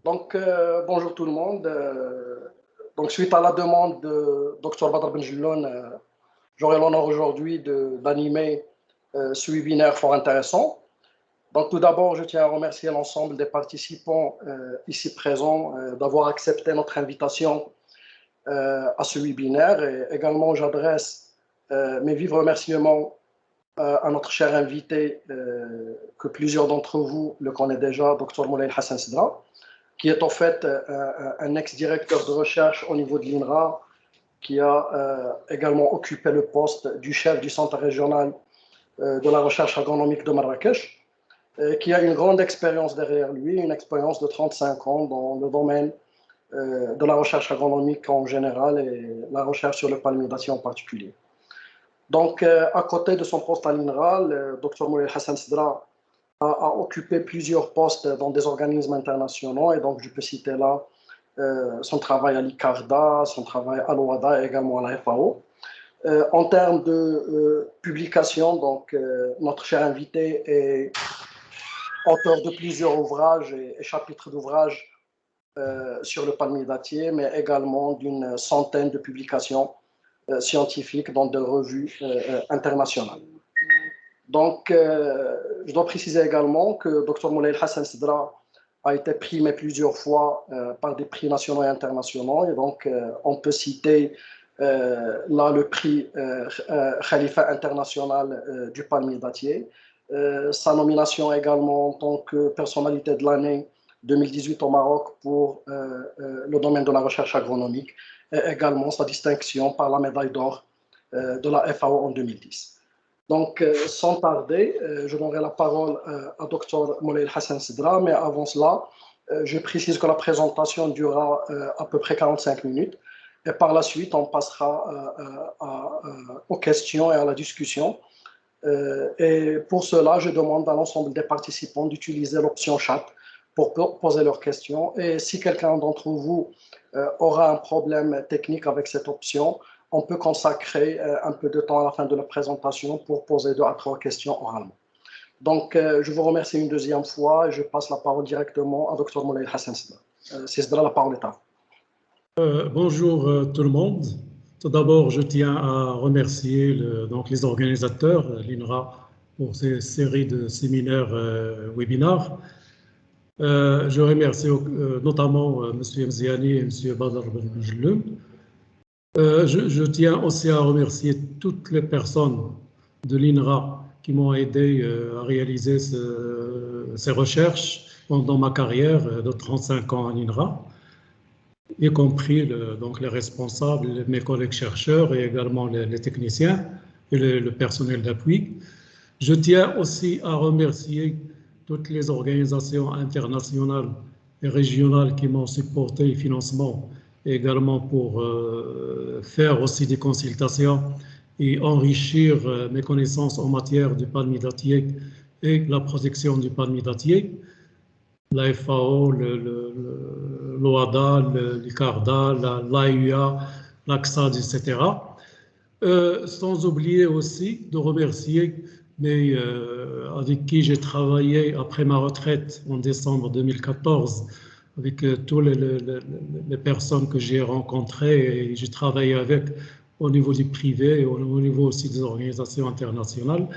Bonjour tout le monde. Suite à la demande de Dr Badr Benjelloun, j'aurai l'honneur aujourd'hui d'animer ce webinaire fort intéressant. Donc, tout d'abord, je tiens à remercier l'ensemble des participants ici présents d'avoir accepté notre invitation à ce webinaire. Et également, j'adresse mes vifs remerciements à notre cher invité, que plusieurs d'entre vous le connaissent déjà, Dr Moulay Hassan Sidra, qui est en fait un ex-directeur de recherche au niveau de l'INRA, qui a également occupé le poste du chef du centre régional de la recherche agronomique de Marrakech, qui a une grande expérience derrière lui, une expérience de 35 ans dans le domaine de la recherche agronomique en général et la recherche sur le palmier en particulier. Donc, à côté de son poste à l'INRA, le Dr Moulay Hassan Sidra a occupé plusieurs postes dans des organismes internationaux, et donc je peux citer là son travail à l'ICARDA, son travail à l'OADA et également à la FAO. En termes de publication, donc notre cher invité est auteur de plusieurs ouvrages et chapitres d'ouvrages sur le palmier dattier, mais également d'une centaine de publications scientifiques dans des revues internationales. Donc, je dois préciser également que Dr Moulay Hassan Sidra a été primé plusieurs fois par des prix nationaux et internationaux. Et donc, on peut citer là le prix Khalifa international du palmier dattier, sa nomination également en tant que personnalité de l'année 2018 au Maroc pour le domaine de la recherche agronomique, et également sa distinction par la médaille d'or de la FAO en 2010. Donc, sans tarder, je donnerai la parole à Dr Moulay Hassan Sidra, mais avant cela, je précise que la présentation durera à peu près 45 minutes, et par la suite, on passera aux questions et à la discussion. Et pour cela, je demande à l'ensemble des participants d'utiliser l'option chat pour poser leurs questions. Et si quelqu'un d'entre vous aura un problème technique avec cette option, on peut consacrer un peu de temps à la fin de la présentation pour poser 2 à 3 questions oralement. Donc, je vous remercie une deuxième fois et je passe la parole directement à Dr Moulay Hassan Sidra. Sidra, la parole est à vous. Bonjour tout le monde. Tout d'abord, je tiens à remercier les organisateurs, l'INRA, pour ces séries de séminaires webinaires. Je remercie notamment M. Mziani et M. Badr Benjelloun. Je tiens aussi à remercier toutes les personnes de l'INRA qui m'ont aidé à réaliser ces recherches pendant ma carrière de 35 ans à l'INRA, y compris les responsables, mes collègues chercheurs et également les techniciens et le personnel d'appui. Je tiens aussi à remercier toutes les organisations internationales et régionales qui m'ont supporté le financement, et également pour faire aussi des consultations et enrichir mes connaissances en matière du palmier dattier et la protection du palmier dattier, la FAO, l'OADA, l'ICARDA, l'AIUA, l'ACSAD, etc. Sans oublier aussi de remercier avec qui j'ai travaillé après ma retraite en décembre 2014, avec toutes les personnes que j'ai rencontrées et j'ai travaillé avec au niveau du privé et au niveau aussi des organisations internationales.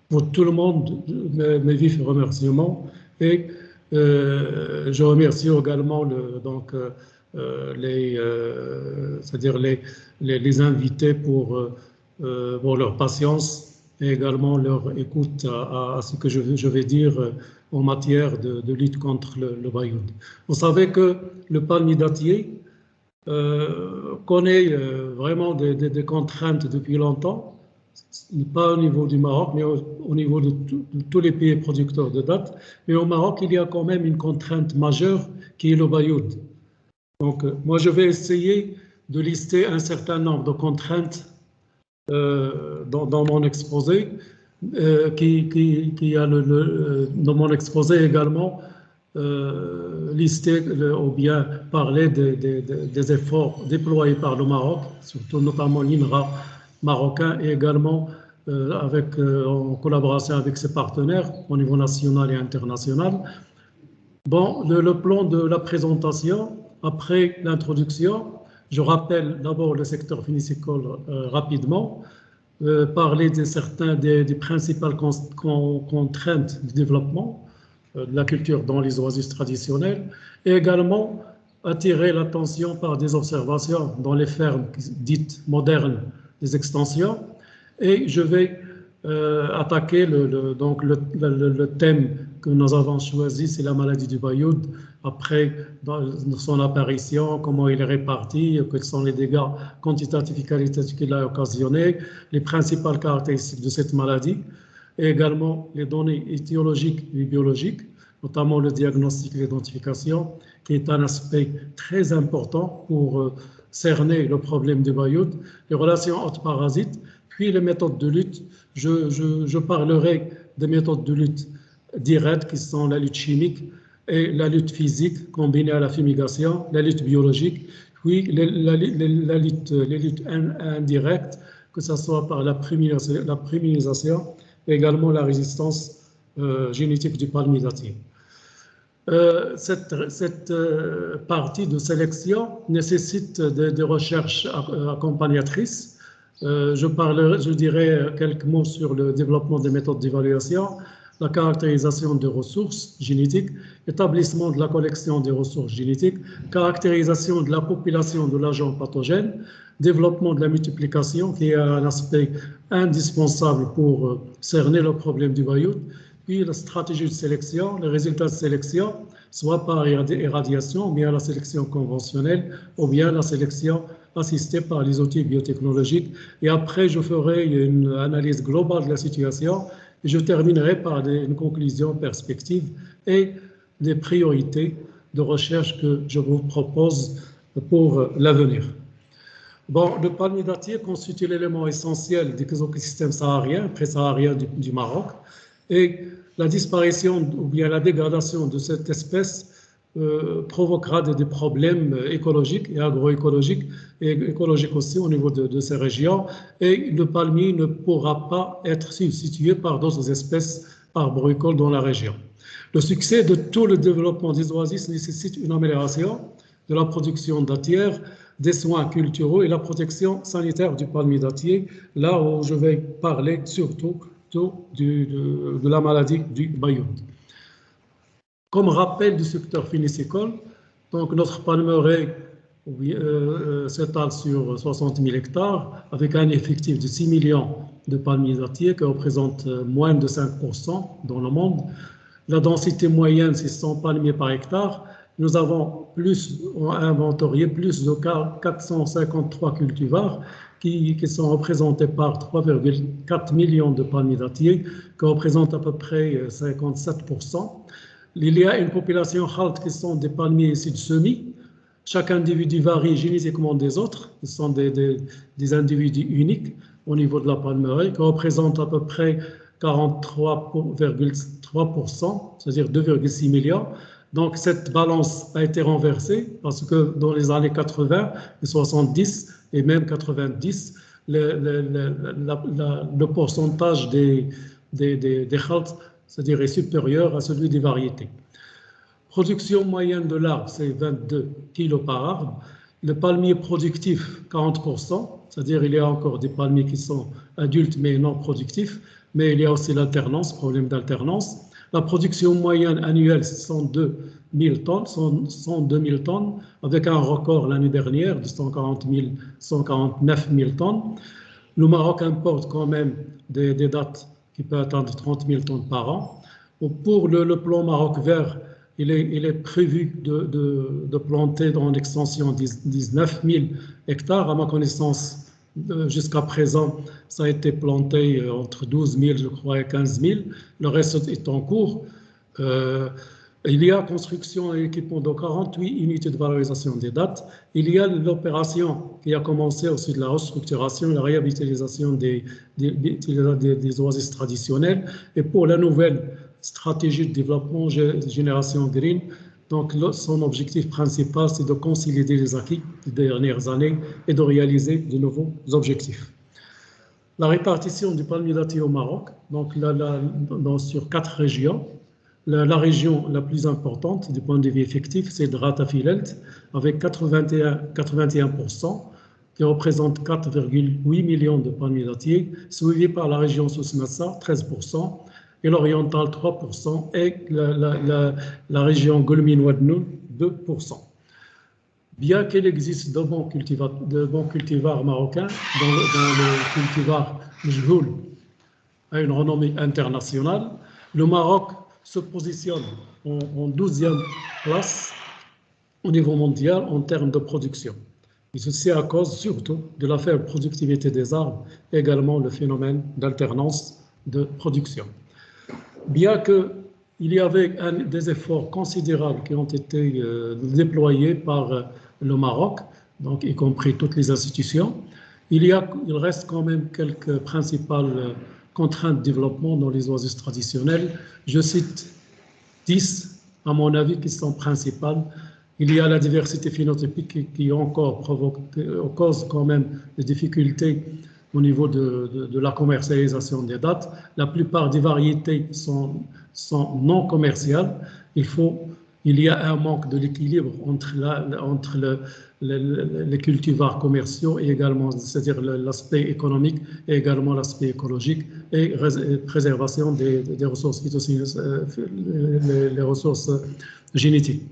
Pour tout le monde, mes vifs remerciements. Et je remercie également les invités pour leur patience et également leur écoute à ce que je vais dire en matière de lutte contre le bayoud. Vous savez que le palmier dattier connaît vraiment des contraintes depuis longtemps, pas au niveau du Maroc, mais au niveau de tous les pays producteurs de dattes. Mais au Maroc, il y a quand même une contrainte majeure qui est le bayoud. Donc, moi, je vais essayer de lister un certain nombre de contraintes dans mon exposé, qui a dans mon exposé également lister ou bien parler des efforts déployés par le Maroc, surtout notamment l'INRA marocain, et également en collaboration avec ses partenaires au niveau national et international, Bon, le plan de la présentation, après l'introduction, je rappelle d'abord le secteur vinicole rapidement, parler de certains des principales contraintes de développement de la culture dans les oasis traditionnelles et également attirer l'attention par des observations dans les fermes dites modernes des extensions. Et je vais attaquer le thème que nous avons choisi, c'est la maladie du Bayoud, après son apparition, comment il est réparti, quels sont les dégâts quantitatifs et qualitatifs qu'il a occasionnés, les principales caractéristiques de cette maladie, et également les données étiologiques et biologiques, notamment le diagnostic et l'identification, qui est un aspect très important pour cerner le problème du Bayoud, les relations hôte-parasites, puis les méthodes de lutte. Je parlerai des méthodes de lutte directes qui sont la lutte chimique et la lutte physique combinée à la fumigation, la lutte biologique, puis les luttes indirectes, que ce soit par la prémunisation et également la résistance génétique du palmier dattier. Cette partie de sélection nécessite des recherches accompagnatrices. Je dirai quelques mots sur le développement des méthodes d'évaluation, la caractérisation des ressources génétiques, établissement de la collection des ressources génétiques, caractérisation de la population de l'agent pathogène, développement de la multiplication, qui est un aspect indispensable pour cerner le problème du Bayoud, puis la stratégie de sélection, les résultats de sélection, soit par irradiation, ou bien la sélection conventionnelle, ou bien la sélection assistée par les outils biotechnologiques. Et après, je ferai une analyse globale de la situation et je terminerai par une conclusion perspective et des priorités de recherche que je vous propose pour l'avenir. Bon, le palmier dattier constitue l'élément essentiel des écosystèmes sahariens, pré-sahariens du Maroc, et la disparition ou bien la dégradation de cette espèce provoquera des problèmes écologiques et agroécologiques et écologiques aussi au niveau de ces régions, et le palmier ne pourra pas être substitué par d'autres espèces arboricoles dans la région. Le succès de tout le développement des oasis nécessite une amélioration de la production dattière, des soins culturaux et la protection sanitaire du palmier dattier, là où je vais parler surtout de la maladie du Bayoud. Comme rappel du secteur vinicole, donc notre palmeraie s'étale sur 60 000 hectares avec un effectif de 6 millions de palmiers dattiers qui représentent moins de 5% dans le monde. La densité moyenne, c'est 100 palmiers par hectare. Nous avons inventorié plus de 453 cultivars qui sont représentés par 3,4 millions de palmiers dattiers, qui représentent à peu près 57%. Il y a une population halte qui sont des palmiers ici de semis. Chaque individu varie génétiquement des autres. Ce sont des individus uniques au niveau de la palmeraie, qui représentent à peu près 43,3%, c'est-à-dire 2,6 millions. Donc, cette balance a été renversée parce que dans les années 80, 70 et même 90, le pourcentage des khalts, c'est-à-dire est supérieur à celui des variétés. Production moyenne de l'arbre, c'est 22 kg par arbre. Le palmier productif, 40%, c'est-à-dire il y a encore des palmiers qui sont adultes mais non productifs, mais il y a aussi l'alternance, problème d'alternance. La production moyenne annuelle, c'est 102 000 tonnes, 102 000 tonnes, avec un record l'année dernière de 149 000 tonnes. Le Maroc importe quand même des dates qui peuvent atteindre 30 000 tonnes par an. Pour le plan Maroc vert, il est prévu de planter dans l'extension 19 000 hectares. À ma connaissance, jusqu'à présent, ça a été planté entre 12 000, je crois, et 15 000. Le reste est en cours. Il y a construction et équipement de 48 unités de valorisation des dates. Il y a l'opération qui a commencé aussi de la restructuration, la réhabilitation des oasis traditionnelles. Et pour la nouvelle stratégie de développement Génération Green, donc son objectif principal, c'est de consolider les acquis des dernières années et de réaliser de nouveaux objectifs. La répartition du palmier dattier au Maroc, donc sur 4 régions, La région la plus importante du point de vue effectif, c'est Dratafilelt, avec 81%, qui représente 4,8 millions de palmiers dattiers, suivi par la région Souss-Massa, 13%, et l'oriental, 3%, et la région Golmin-Ouadnoun, 2%. Bien qu'il existe de bons cultivars marocains, dans le cultivar Mjhoul a une renommée internationale, le Maroc se positionne en 12e place au niveau mondial en termes de production. Et ceci à cause surtout de la faible productivité des arbres, et également le phénomène d'alternance de production. Bien qu'il y avait des efforts considérables qui ont été déployés par le Maroc, donc y compris toutes les institutions, il reste quand même quelques principales contraintes de développement dans les oasis traditionnelles. Je cite 10, à mon avis, qui sont principales. Il y a la diversité phénotypique qui encore cause quand même des difficultés au niveau de la commercialisation des dattes. La plupart des variétés sont non commerciales. Il y a un manque de l'équilibre entre les cultivars commerciaux et également, c'est-à-dire l'aspect économique et également l'aspect écologique et préservation des ressources les ressources génétiques.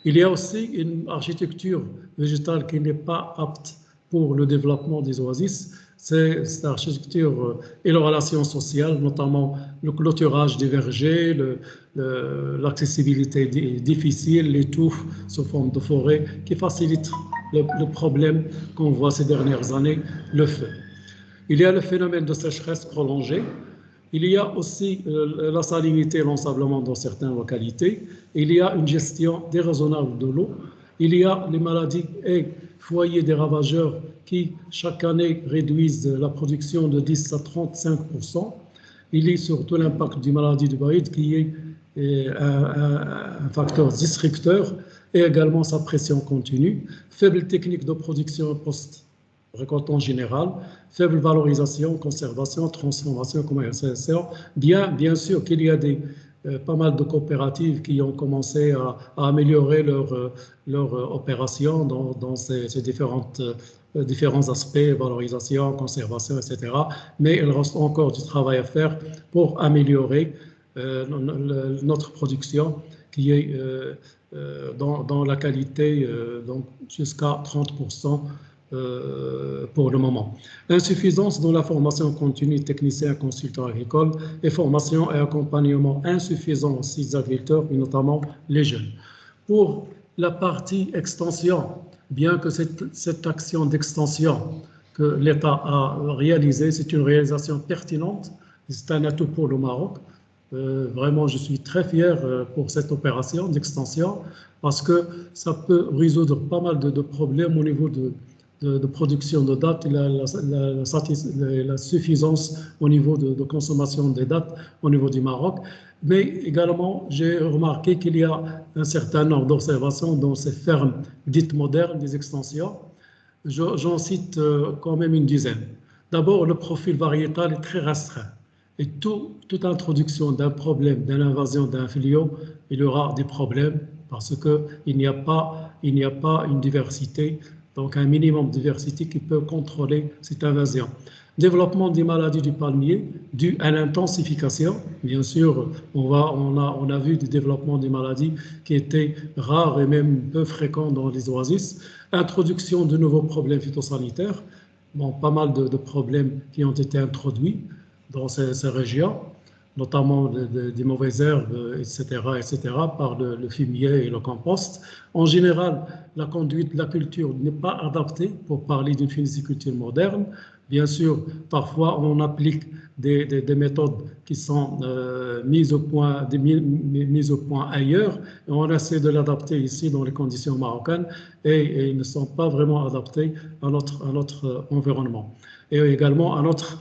Il y a aussi une architecture végétale qui n'est pas apte pour le développement des oasis. C'est cette architecture et les relations sociales, notamment le clôturage des vergers, l'accessibilité difficile, les touffes sous forme de forêt, qui facilitent le problème qu'on voit ces dernières années, le feu. Il y a le phénomène de sécheresse prolongée. Il y a aussi la salinité et l'ensablement dans certaines localités. Il y a une gestion déraisonnable de l'eau. Il y a les maladies et foyers des ravageurs qui, chaque année, réduisent la production de 10 à 35%. Il y a surtout l'impact du maladie du baïd qui est un facteur disrupteur et également sa pression continue. Faible technique de production post-récolte en général, faible valorisation, conservation, transformation, commercialisation. Bien sûr qu'il y a pas mal de coopératives qui ont commencé à améliorer leur opération dans ces différents aspects, valorisation, conservation, etc. Mais il reste encore du travail à faire pour améliorer notre production qui est dans la qualité donc jusqu'à 30% pour le moment. Insuffisance dans la formation continue technicien consultant agricole et formation et accompagnement insuffisant aussi des agriculteurs et notamment les jeunes. Pour la partie extension, bien que cette action d'extension que l'État a réalisée, c'est une réalisation pertinente, c'est un atout pour le Maroc. Vraiment, je suis très fier pour cette opération d'extension parce que ça peut résoudre pas mal de problèmes au niveau de production de dattes et la suffisance au niveau de consommation des dattes au niveau du Maroc. Mais également, j'ai remarqué qu'il y a un certain nombre d'observations dans ces fermes dites modernes des extensions. J'en cite quand même une dizaine. D'abord, le profil variétal est très restreint. Et toute introduction d'un problème, d'une invasion d'un fléau, il y aura des problèmes parce qu'il n'y a pas une diversité, donc un minimum de diversité qui peut contrôler cette invasion. Développement des maladies du palmier dû à l'intensification. Bien sûr, on a vu des développements des maladies qui étaient rares et même peu fréquents dans les oasis. Introduction de nouveaux problèmes phytosanitaires. Bon, pas mal de problèmes qui ont été introduits dans ces régions, notamment des mauvaises herbes, etc., par le fumier et le compost. En général, la conduite de la culture n'est pas adaptée pour parler d'une phyliciculture moderne. Bien sûr, parfois, on applique des méthodes qui sont mises au point ailleurs, et on essaie de l'adapter ici dans les conditions marocaines, et ils ne sont pas vraiment adaptés à notre environnement, et également à notre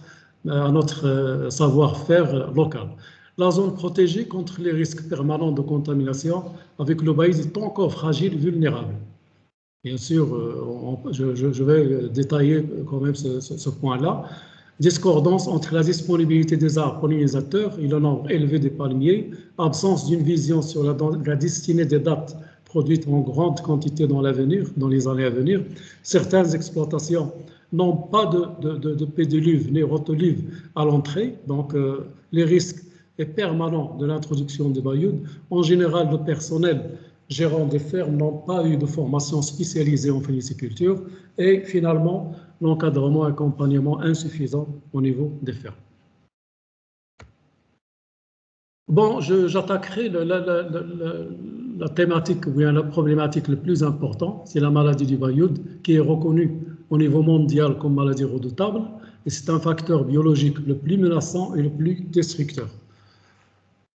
savoir-faire local. La zone protégée contre les risques permanents de contamination avec le baïd est encore fragile et vulnérable. Bien sûr, je vais détailler quand même ce point-là. Discordance entre la disponibilité des arbres pollinisateurs et le nombre élevé des palmiers, absence d'une vision sur la destinée des dattes produites en grande quantité dans l'avenir, dans les années à venir. Certaines exploitations n'ont pas de pédiluve ni rotolive à l'entrée, donc les risques est permanent de l'introduction des baïouds. En général, le personnel gérant des fermes n'ont pas eu de formation spécialisée en phéniciculture et finalement, l'encadrement et accompagnement insuffisant au niveau des fermes. Bon, j'attaquerai la thématique ou bien la problématique la plus importante, c'est la maladie du baïoud, qui est reconnue au niveau mondial comme maladie redoutable, et c'est un facteur biologique le plus menaçant et le plus destructeur.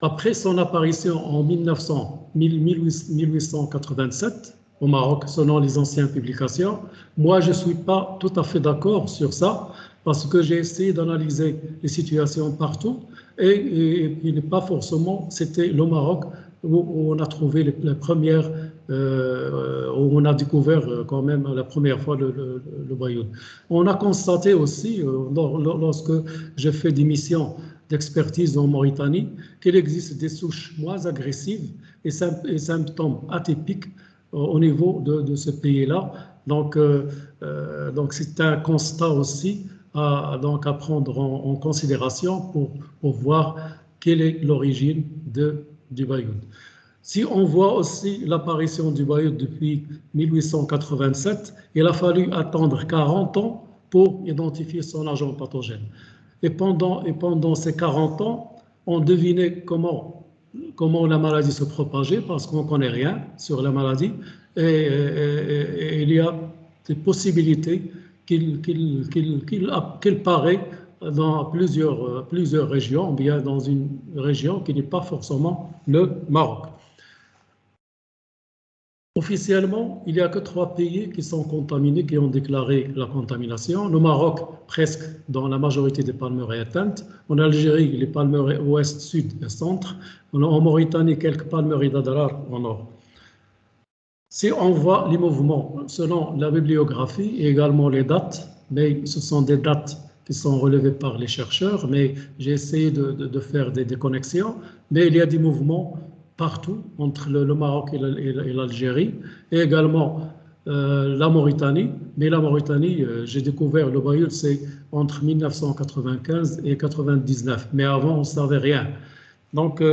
Après son apparition en 1887 au Maroc, selon les anciennes publications, moi je ne suis pas tout à fait d'accord sur ça, parce que j'ai essayé d'analyser les situations partout, et il n'est pas forcément, c'était le Maroc où on a trouvé les premières, où on a découvert quand même la première fois le baïoud. On a constaté aussi, lorsque j'ai fait des missions d'expertise en Mauritanie, qu'il existe des souches moins agressives et symptômes atypiques au niveau de ce pays-là. Donc c'est un constat aussi à prendre en considération pour voir quelle est l'origine du baïoud. Si on voit aussi l'apparition du baïoud depuis 1887, il a fallu attendre 40 ans pour identifier son agent pathogène. Et pendant ces 40 ans, on devinait comment la maladie se propageait, parce qu'on ne connaît rien sur la maladie, et il y a des possibilités qu'il paraît dans plusieurs régions, bien dans une région qui n'est pas forcément le Maroc. Officiellement, il n'y a que 3 pays qui sont contaminés, qui ont déclaré la contamination. Le Maroc, presque dans la majorité des palmeraies atteintes. En Algérie, les palmeraies ouest, sud et centre. En Mauritanie, quelques palmeraies d'Adrar au nord. Si on voit les mouvements selon la bibliographie et également les dates, mais ce sont des dates qui sont relevées par les chercheurs, mais j'ai essayé de faire des connexions, mais il y a des mouvements partout entre le Maroc et l'Algérie, et également la Mauritanie. Mais la Mauritanie, j'ai découvert le baïoud, c'est entre 1995 et 1999, mais avant on ne savait rien. Donc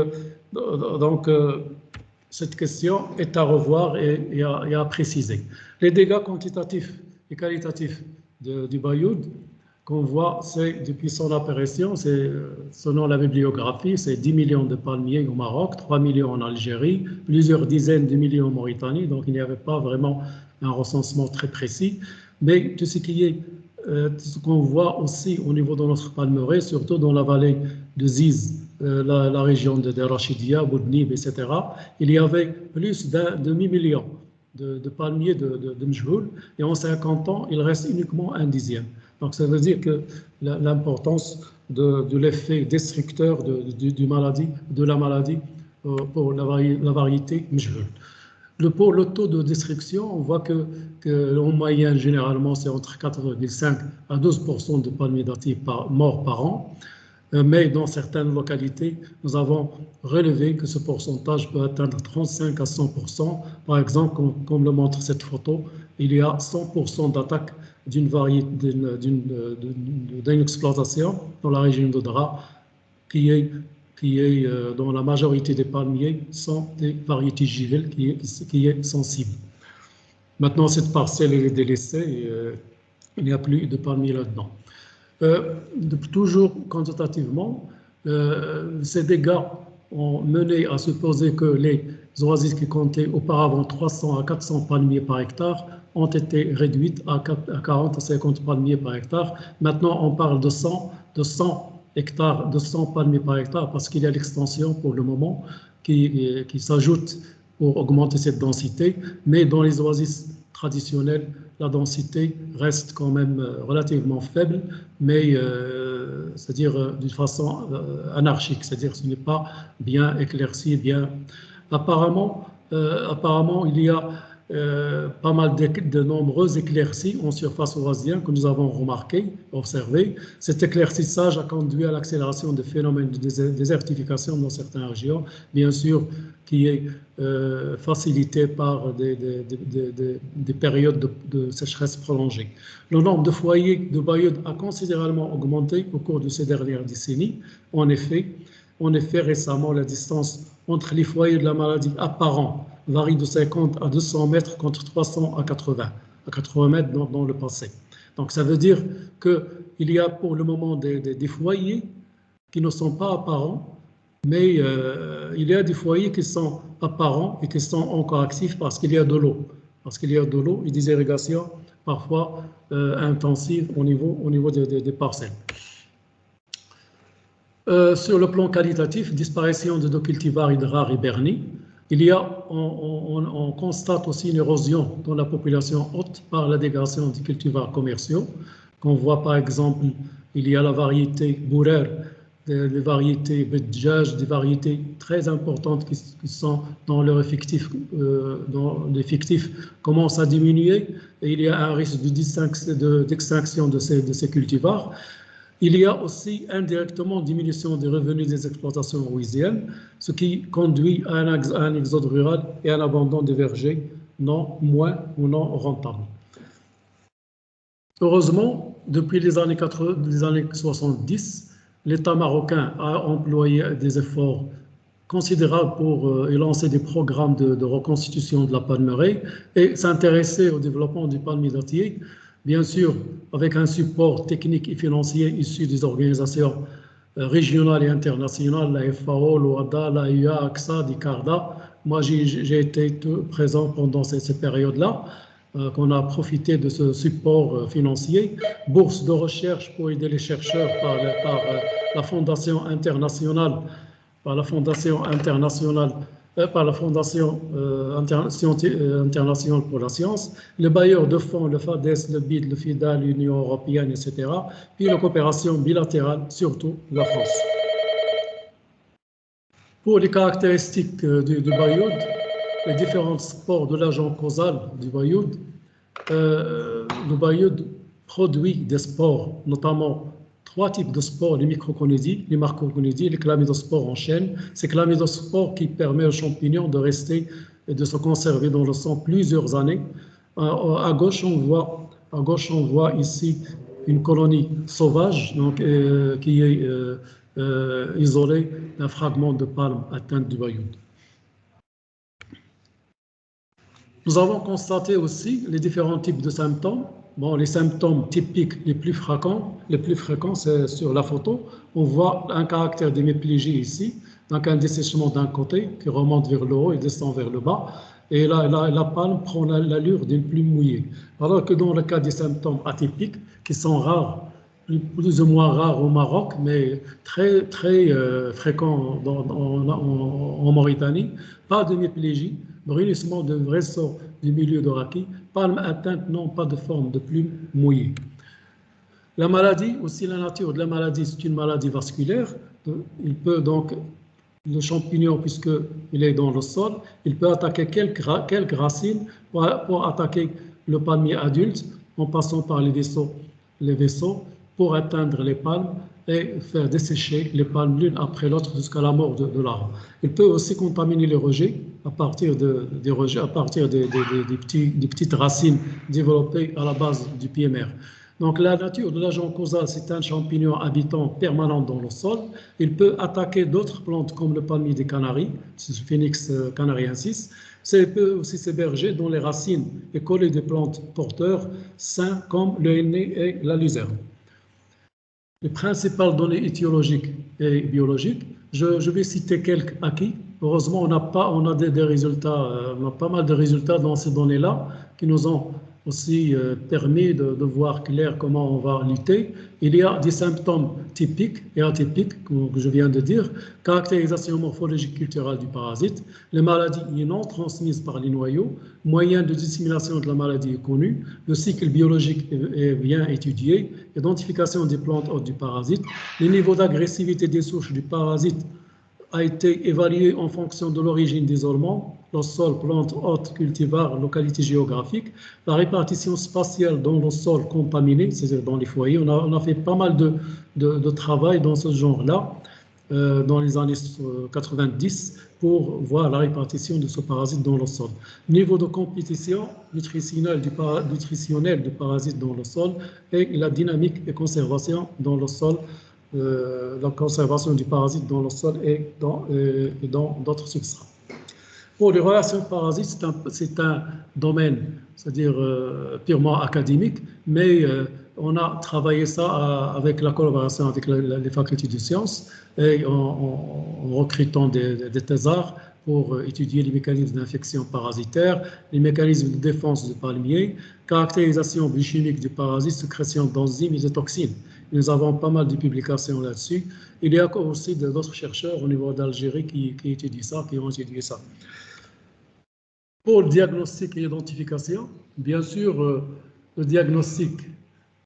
cette question est à revoir et à préciser. Les dégâts quantitatifs et qualitatifs du baïoud qu'on voit, c'est depuis son apparition, c'est selon la bibliographie, c'est 10 millions de palmiers au Maroc, 3 millions en Algérie, plusieurs dizaines de millions en Mauritanie, donc il n'y avait pas vraiment un recensement très précis. Mais tout ce qu'on voit aussi au niveau de notre palmeraie, surtout dans la vallée de Ziz, la région de Rachidia, Boudnib, etc., il y avait plus d'un demi-million de palmiers de Mjhoul, et en 50 ans, il reste uniquement un dixième. Donc ça veut dire que l'importance de l'effet destructeur de la maladie pour la variété Mjhoul. Pour le taux de destruction, on voit qu'en moyenne, généralement, c'est entre 4,5 à 12% de palmiers datifs morts par an. Mais dans certaines localités, nous avons relevé que ce pourcentage peut atteindre 35 à 100%. Par exemple, comme le montre cette photo, il y a 100% d'attaque d'une exploitation dans la région de Dra qui est dans la majorité des palmiers sont des variétés JVL qui est sensible. Maintenant, cette parcelle est délaissée et il n'y a plus de palmiers là-dedans. Toujours quantitativement, ces dégâts ont mené à supposer que les oasis qui comptaient auparavant 300 à 400 palmiers par hectare ont été réduites à 40 à 50 palmiers par hectare. Maintenant, on parle de 100 hectares, de 100 palmiers par hectare, parce qu'il y a l'extension pour le moment qui s'ajoute pour augmenter cette densité. Mais dans les oasis traditionnelles, la densité reste quand même relativement faible, mais c'est-à-dire d'une façon anarchique, c'est-à-dire ce n'est pas bien éclairci, bien. Apparemment, il y a pas mal de nombreuses éclaircies en surface oasienne que nous avons remarquées, observées. Cet éclaircissage a conduit à l'accélération des phénomènes de désertification dans certaines régions, bien sûr, qui est facilité par des périodes de sécheresse prolongée. Le nombre de foyers de Bayeux a considérablement augmenté au cours de ces dernières décennies. En effet, récemment, la distance entre les foyers de la maladie apparents varie de 50 à 200 mètres contre 300 à 80 mètres dans le passé. Donc, ça veut dire qu'il y a pour le moment des foyers qui ne sont pas apparents, mais il y a des foyers qui sont apparents et qui sont encore actifs parce qu'il y a de l'eau. Parce qu'il y a de l'eau et des irrigations parfois intensives au niveau des parcelles. Sur le plan qualitatif, disparition de deux cultivars rares et bernis. On constate aussi une érosion dans la population haute par la dégradation des cultivars commerciaux. Qu'on voit par exemple, il y a la variété Bourer, les variétés Bedjaj, des variétés très importantes qui sont dans leur effectif, dans l'effectif commence à diminuer et il y a un risque d'extinction de ces cultivars. Il y a aussi indirectement diminution des revenus des exploitations oasiennes, ce qui conduit à un exode rural et à un abandon des vergers non rentables. Heureusement, depuis les années 70, l'État marocain a employé des efforts considérables pour lancer des programmes de reconstitution de la palmeraie et s'intéresser au développement du palmier dattier, bien sûr avec un support technique et financier issu des organisations régionales et internationales, la FAO, l'OADA, l'AIA, AXA, DICARDA. Moi, j'ai été présent pendant ces périodes-là, qu'on a profité de ce support financier, bourse de recherche pour aider les chercheurs par la Fondation internationale, par la Fondation internationale pour la science, les bailleurs de fonds, le FADES, le BID, le FIDA, l'Union européenne, etc., puis la coopération bilatérale, surtout la France. Pour les caractéristiques du Bayoud, les différents sports de l'agent causal du Bayoud, le Bayoud produit des sports, notamment 3 types de sports, les microconidies, les macroconidies, les chlamydospores en chaîne. Ces chlamydospores qui permettent aux champignons de rester et de se conserver dans le sang plusieurs années. À gauche, on voit ici une colonie sauvage donc, qui est isolée d'un fragment de palme atteinte du Bayoud. Nous avons constaté aussi les différents types de symptômes. Bon, les symptômes typiques les plus fréquents, c'est sur la photo. On voit un caractère d'hémiplégie ici, donc un dessèchement d'un côté qui remonte vers le haut et descend vers le bas. Et là, la palme prend l'allure d'une plume mouillée. Alors que dans le cas des symptômes atypiques, qui sont rares, plus ou moins rares au Maroc, mais très fréquents en Mauritanie, pas d'hémiplégie, brunissement de vaisseau du milieu de rachis, palme atteinte, non pas de forme de plume mouillée. La maladie, aussi la nature de la maladie, c'est une maladie vasculaire. Il peut donc, le champignon, puisqu'il est dans le sol, il peut attaquer quelques racines pour attaquer le palmier adulte en passant par les vaisseaux pour atteindre les palmes et faire dessécher les palmes l'une après l'autre jusqu'à la mort de l'arbre. Il peut aussi contaminer les rejets à partir des petites racines développées à la base du pied mère. Donc la nature de l'agent causal, c'est un champignon habitant permanent dans le sol. Il peut attaquer d'autres plantes comme le palmier des Canaries, Phoenix canariensis. Il peut aussi s'héberger dans les racines et coller des plantes porteurs sains comme le henné et la luzerne. Les principales données étiologiques et biologiques, je vais citer quelques acquis. Heureusement, on a pas mal de résultats dans ces données-là qui nous ont aussi permis de voir clair comment on va lutter. Il y a des symptômes typiques et atypiques, comme je viens de dire, caractérisation morphologique culturelle du parasite, les maladies non transmises par les noyaux, moyen de dissémination de la maladie est connu, le cycle biologique est bien étudié, identification des plantes hôtes du parasite, le niveau d'agressivité des souches du parasite a été évalué en fonction de l'origine d'isolement le sol, plantes, hôtes, cultivars, localité géographique, la répartition spatiale dans le sol contaminé, c'est-à-dire dans les foyers. On a fait pas mal de travail dans ce genre-là dans les années 90 pour voir la répartition de ce parasite dans le sol. Niveau de compétition nutritionnelle du parasite dans le sol et la dynamique de conservation dans le sol, la conservation du parasite dans le sol et dans d'autres substrats. Pour les relations parasites, c'est un domaine, c'est-à-dire purement académique, mais on a travaillé ça avec la collaboration avec les facultés de sciences et en recrutant des thésards pour étudier les mécanismes d'infection parasitaire, les mécanismes de défense du palmier, caractérisation biochimique du parasite, sécrétion d'enzymes et de toxines. Nous avons pas mal de publications là-dessus. Il y a aussi d'autres chercheurs au niveau d'Algérie qui étudient ça, qui ont étudié ça. Pour le diagnostic et l'identification, bien sûr, le diagnostic,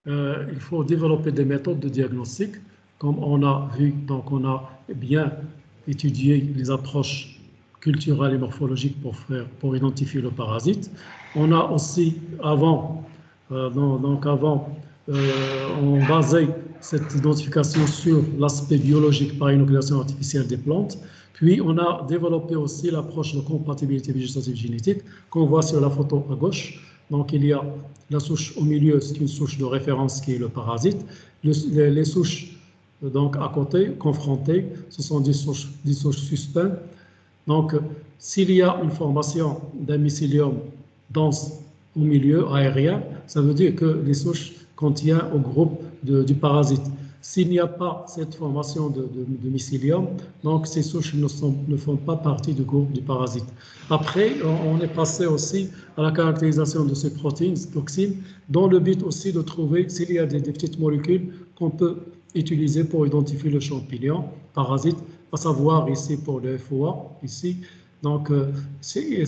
il faut développer des méthodes de diagnostic, comme on a vu, donc on a bien étudié les approches culturelles et morphologiques pour identifier le parasite. On a aussi, on basait cette identification sur l'aspect biologique par inoculation artificielle des plantes. Puis, on a développé aussi l'approche de compatibilité végétative génétique qu'on voit sur la photo à gauche. Donc, il y a la souche au milieu, c'est une souche de référence qui est le parasite. Les souches donc, à côté, confrontées, ce sont des souches suspeintes. Donc, s'il y a une formation d'un mycélium dense au milieu aérien, ça veut dire que les souches contiennent au groupe du parasite. S'il n'y a pas cette formation de mycélium, donc ces souches ne font pas partie du groupe du parasite. Après, on est passé aussi à la caractérisation de ces protéines, ces toxines, dans le but aussi de trouver s'il y a des petites molécules qu'on peut utiliser pour identifier le champignon parasite, à savoir ici pour le FOA, ici. Donc, ces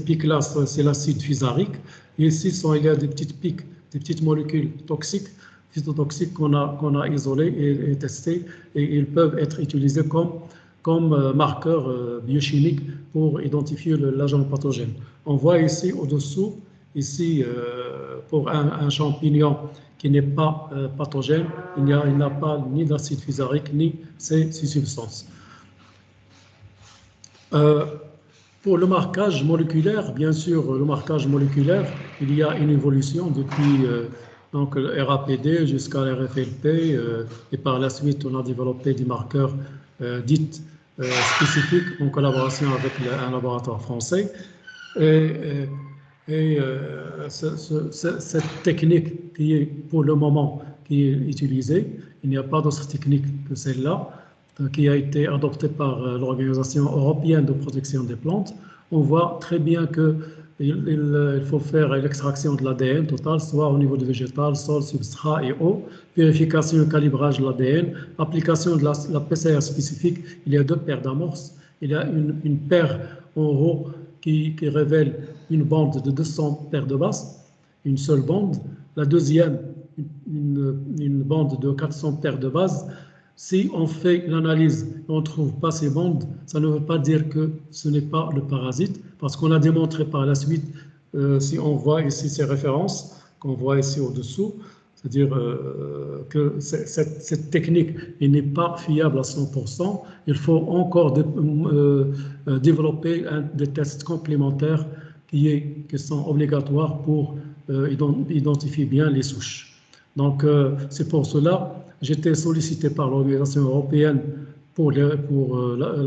pics-là, c'est l'acide fusarique. Et ici, il y a des petites pics, des petites molécules toxiques, phytotoxiques qu'on a isolées et testées, et ils peuvent être utilisés comme marqueurs biochimiques pour identifier l'agent pathogène. On voit ici au-dessous, pour un champignon qui n'est pas pathogène, il n'a pas ni d'acide fusarique ni ces substances. Pour le marquage moléculaire, bien sûr, le marquage moléculaire, il y a une évolution depuis donc le RAPD jusqu'à l'RFLP, et par la suite, on a développé des marqueurs dits spécifiques en collaboration avec un laboratoire français. Cette technique qui est pour le moment qui est utilisée, il n'y a pas d'autre technique que celle-là, qui a été adoptée par l'Organisation européenne de protection des plantes. On voit très bien qu'il faut faire l'extraction de l'ADN total, soit au niveau du végétal, sol, substrat et eau, vérification et calibrage de l'ADN, application de la PCR spécifique. Il y a deux paires d'amorces. Il y a une paire en haut qui révèle une bande de 200 paires de bases, une seule bande. La deuxième, une bande de 400 paires de bases. Si on fait l'analyse et on ne trouve pas ces bandes, ça ne veut pas dire que ce n'est pas le parasite, parce qu'on a démontré par la suite, si on voit ici ces références, qu'on voit ici au-dessous, c'est-à-dire que cette technique n'est pas fiable à 100%. Il faut encore développer des tests complémentaires qui sont obligatoires pour identifier bien les souches. Donc, c'est pour cela j'ai été sollicité par l'Organisation européenne pour la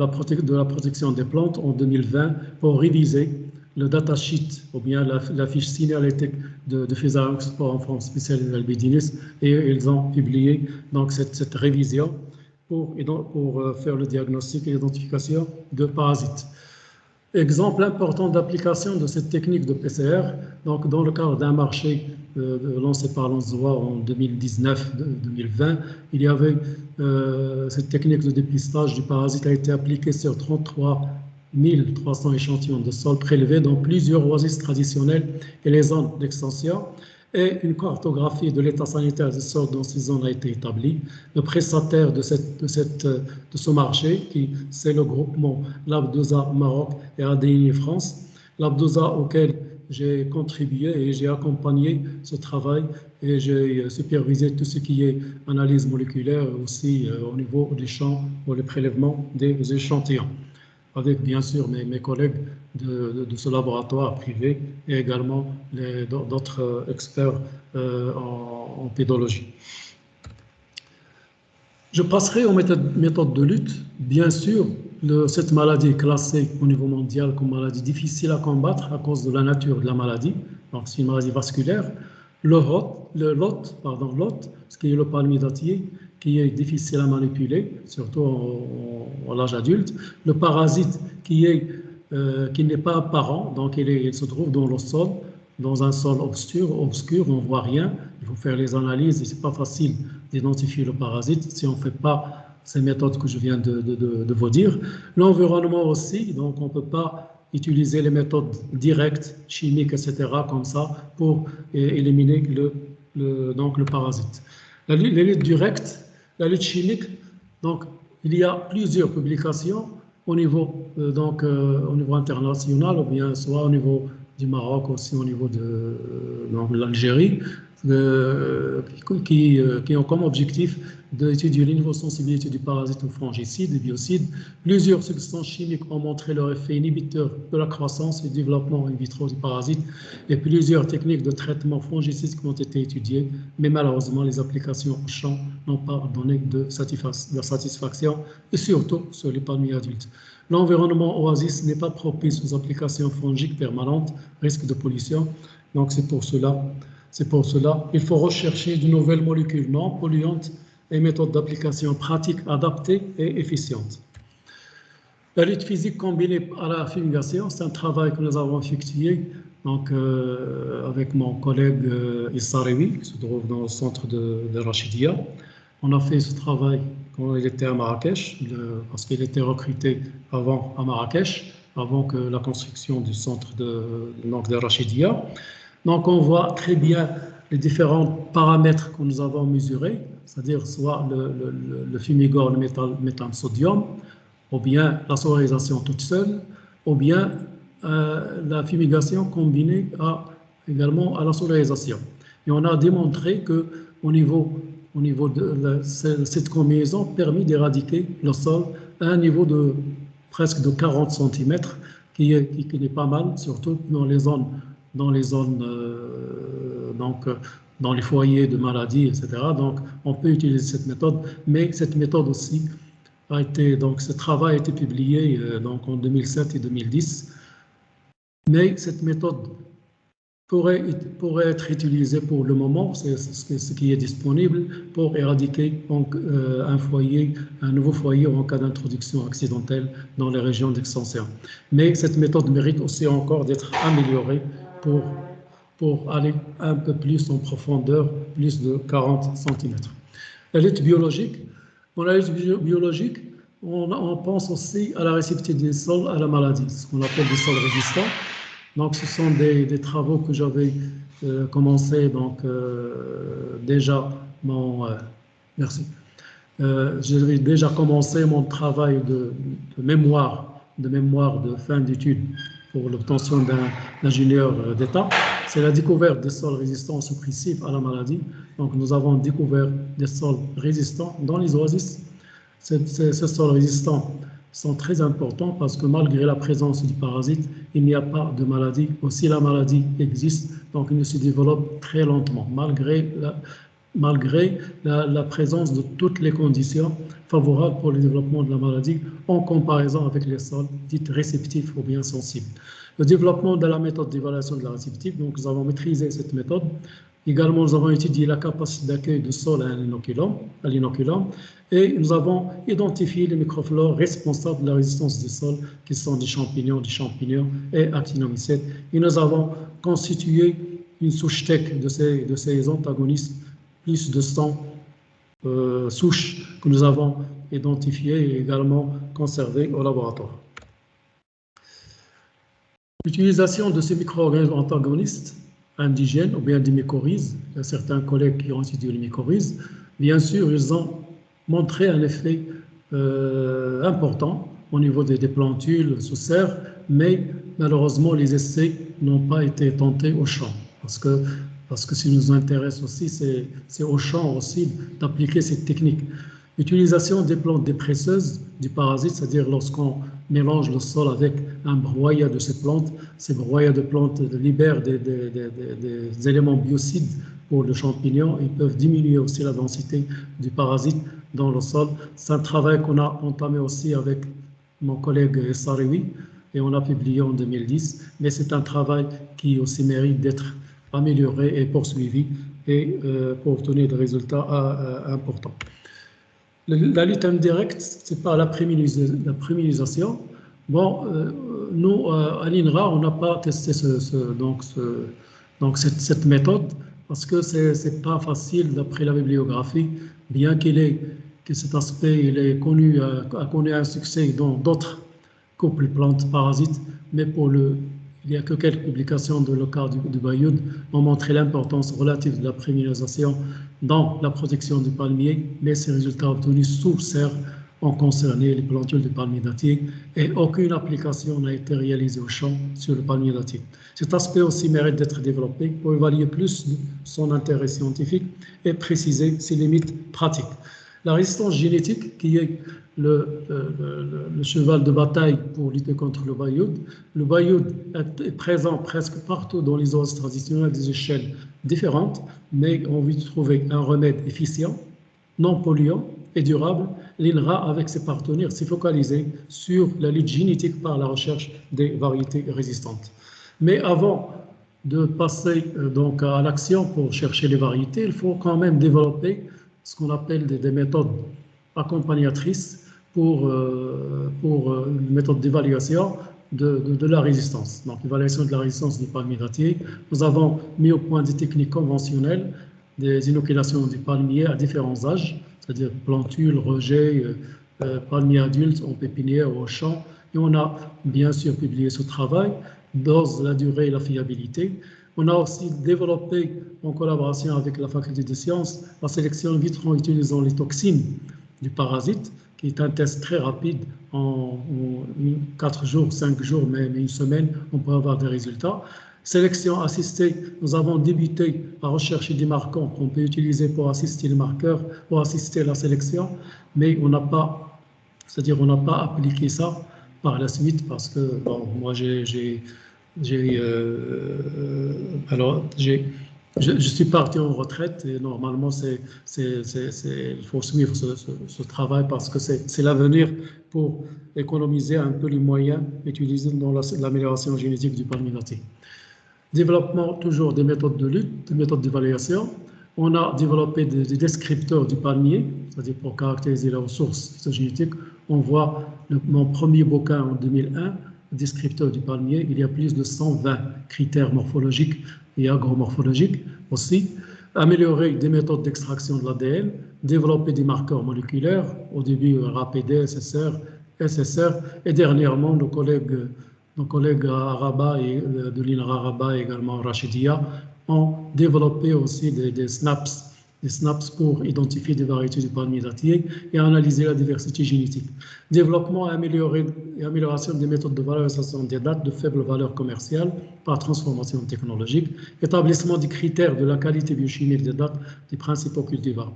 protection des plantes en 2020 pour réviser le datasheet ou bien la fiche signalétique de Physarex en France spécialisée albidinis, et ils ont publié donc cette révision pour faire le diagnostic et l'identification de parasites. Exemple important d'application de cette technique de PCR, donc dans le cadre d'un marché lancé par l'ONSWA en 2019-2020, il y avait cette technique de dépistage du parasite a été appliquée sur 33 300 échantillons de sol prélevés dans plusieurs oasis traditionnelles et les zones d'extension. et une cartographie de l'état sanitaire des sols dans ces zones a été établie. Le prestataire de ce marché, c'est le groupement Labdouza Maroc et ADI France, Labdouza auquel j'ai contribué et j'ai accompagné ce travail et j'ai supervisé tout ce qui est analyse moléculaire aussi au niveau des champs pour le prélèvement des échantillons, avec bien sûr mes collègues de ce laboratoire privé et également d'autres experts en pédologie. Je passerai aux méthodes de lutte. Bien sûr, cette maladie est classée au niveau mondial comme maladie difficile à combattre à cause de la nature de la maladie. Donc, c'est une maladie vasculaire. Le lot, ce qui est le palmidatier, qui est difficile à manipuler, surtout à l'âge adulte. Le parasite, qui n'est pas apparent, donc il se trouve dans le sol, dans un sol obscur, on ne voit rien. Il faut faire les analyses et ce n'est pas facile d'identifier le parasite si on ne fait pas ces méthodes que je viens de vous dire. L'environnement aussi, donc on ne peut pas utiliser les méthodes directes, chimiques, etc., comme ça, pour éliminer le parasite. La lutte directe, la lutte chimique, donc il y a plusieurs publications au niveau, au niveau international, ou bien soit au niveau du Maroc, aussi au niveau de l'Algérie, qui ont comme objectif d'étudier le niveau de sensibilité du parasite aux fongicides, des biocides. Plusieurs substances chimiques ont montré leur effet inhibiteur de la croissance et du développement in vitro du parasite, et plusieurs techniques de traitement fongicide qui ont été étudiées, mais malheureusement les applications au champ n'ont pas donné de satisfaction, et surtout sur les palmiers adultes. L'environnement oasis n'est pas propice aux applications fongiques permanentes, risque de pollution, donc c'est pour cela qu'il faut rechercher de nouvelles molécules non polluantes et méthodes d'application pratiques adaptées et efficientes. La lutte physique combinée à la fumigation, c'est un travail que nous avons effectué donc, avec mon collègue Issa Rewi, qui se trouve dans le centre de Rachidia. On a fait ce travail quand il était à Marrakech, parce qu'il était recruté avant à Marrakech, avant que la construction du centre de Rachidia. Donc, on voit très bien les différents paramètres que nous avons mesurés, c'est-à-dire soit le fumigore, le méthane-sodium, ou bien la solarisation toute seule, ou bien la fumigation combinée également à la solarisation. Et on a démontré qu'au niveau de cette combinaison permet d'éradiquer le sol à un niveau de presque de 40 cm, qui n'est pas mal, surtout dans les zones dans les foyers de maladies, etc. Donc, on peut utiliser cette méthode, mais cette méthode aussi ce travail a été publié en 2007 et 2010. Mais cette méthode pourrait être utilisée pour le moment, c'est ce qui est disponible pour éradiquer un nouveau foyer en cas d'introduction accidentelle dans les régions d'extension. Mais cette méthode mérite aussi encore d'être améliorée pour aller un peu plus en profondeur, plus de 40 cm. La lutte biologique. Dans la lutte biologique, on pense aussi à la réceptivité des sols à la maladie, ce qu'on appelle des sols résistants. Donc, ce sont des travaux que j'avais commencé déjà j'avais déjà commencé mon travail de mémoire de fin d'études pour l'obtention d'un ingénieur d'État. C'est la découverte des sols résistants suppressifs à la maladie. Donc, nous avons découvert des sols résistants dans les oasis. Ces sols résistants sont très importants parce que malgré la présence du parasite, il n'y a pas de maladie. Aussi, la maladie existe, donc il se développe très lentement, malgré la présence de toutes les conditions favorables pour le développement de la maladie en comparaison avec les sols dits réceptifs ou bien sensibles. Le développement de la méthode d'évaluation de la réceptive, donc nous avons maîtrisé cette méthode. Également, nous avons étudié la capacité d'accueil de sol à l'inoculum et nous avons identifié les microflores responsables de la résistance des sols, qui sont des champignons et actinomycètes. Et nous avons constitué une souche tech de ces antagonistes, plus de 100 souches que nous avons identifiées et également conservées au laboratoire. L'utilisation de ces micro-organismes antagonistes indigènes ou bien des mycorhizes. Il y a certains collègues qui ont étudié les mycorhizes. Bien sûr, ils ont montré un effet important au niveau des plantules sous serre, mais malheureusement, les essais n'ont pas été tentés au champ. Parce que ce qui nous intéresse aussi, c'est au champ aussi d'appliquer cette technique. L'utilisation des plantes dépresseuses du parasite, c'est-à-dire lorsqu'on mélange le sol avec un broyat de ces broyats de plantes libèrent des éléments biocides pour le champignon. Ils peuvent diminuer aussi la densité du parasite dans le sol. C'est un travail qu'on a entamé aussi avec mon collègue Sariwi et on a publié en 2010. Mais c'est un travail qui aussi mérite d'être amélioré et poursuivi et pour obtenir des résultats importants. La lutte indirecte, c'est pas la prémunisation. Bon, nous, à l'INRA, on n'a pas testé cette méthode parce que c'est pas facile d'après la bibliographie, bien que cet aspect a connu un succès dans d'autres couples plantes parasites, mais il n'y a que quelques publications dans le cas du Bayoud ont montré l'importance relative de la prémunisation dans la protection du palmier, mais ces résultats obtenus sous serre ont concerné les plantules du palmier dattier et aucune application n'a été réalisée au champ sur le palmier dattier. Cet aspect aussi mérite d'être développé pour évaluer plus son intérêt scientifique et préciser ses limites pratiques. La résistance génétique, qui est le cheval de bataille pour lutter contre le Bayoud. Le Bayoud est présent presque partout dans les zones traditionnelles des échelles différentes, mais on veut trouver un remède efficient, non polluant et durable. L'INRA, avec ses partenaires, s'est focalisé sur la lutte génétique par la recherche des variétés résistantes. Mais avant de passer donc à l'action pour chercher les variétés, il faut quand même développer ce qu'on appelle des méthodes accompagnatrices pour une méthode d'évaluation de la résistance. Donc, l'évaluation de la résistance du palmier dattier. Nous avons mis au point des techniques conventionnelles, des inoculations du palmier à différents âges, c'est-à-dire plantules, rejets, palmiers adultes en pépinière ou au champ. Et on a bien sûr publié ce travail, dose, la durée et la fiabilité. On a aussi développé, en collaboration avec la faculté de sciences, la sélection in vitro en utilisant les toxines du parasite, qui est un test très rapide. En 4 jours, 5 jours, même une semaine, on peut avoir des résultats. Sélection assistée, nous avons débuté à rechercher des marquants qu'on peut utiliser pour assister les marqueurs, pour assister à la sélection, mais on n'a pas, c'est-à-dire on n'a pas appliqué ça par la suite parce que bon, moi je suis parti en retraite et normalement il faut suivre ce travail parce que c'est l'avenir pour économiser un peu les moyens utilisés dans l'amélioration génétique du palmier dattier. Développement toujours des méthodes de lutte, des méthodes d'évaluation. On a développé des descripteurs du palmier, c'est-à-dire pour caractériser les ressources génétiques. On voit mon premier bouquin en 2001, le descripteur du palmier. Il y a plus de 120 critères morphologiques et agromorphologiques aussi. Améliorer des méthodes d'extraction de l'ADN, développer des marqueurs moléculaires, au début RAPD, SSR, et dernièrement nos collègues à Rabat et de l'INRA Rabat et également Rachidia ont développé aussi des snaps pour identifier des variétés du palmier dattier et analyser la diversité génétique. Développement et amélioration des méthodes de valorisation des dates de faible valeur commerciale par transformation technologique. Établissement des critères de la qualité biochimique des dates des principaux cultivars.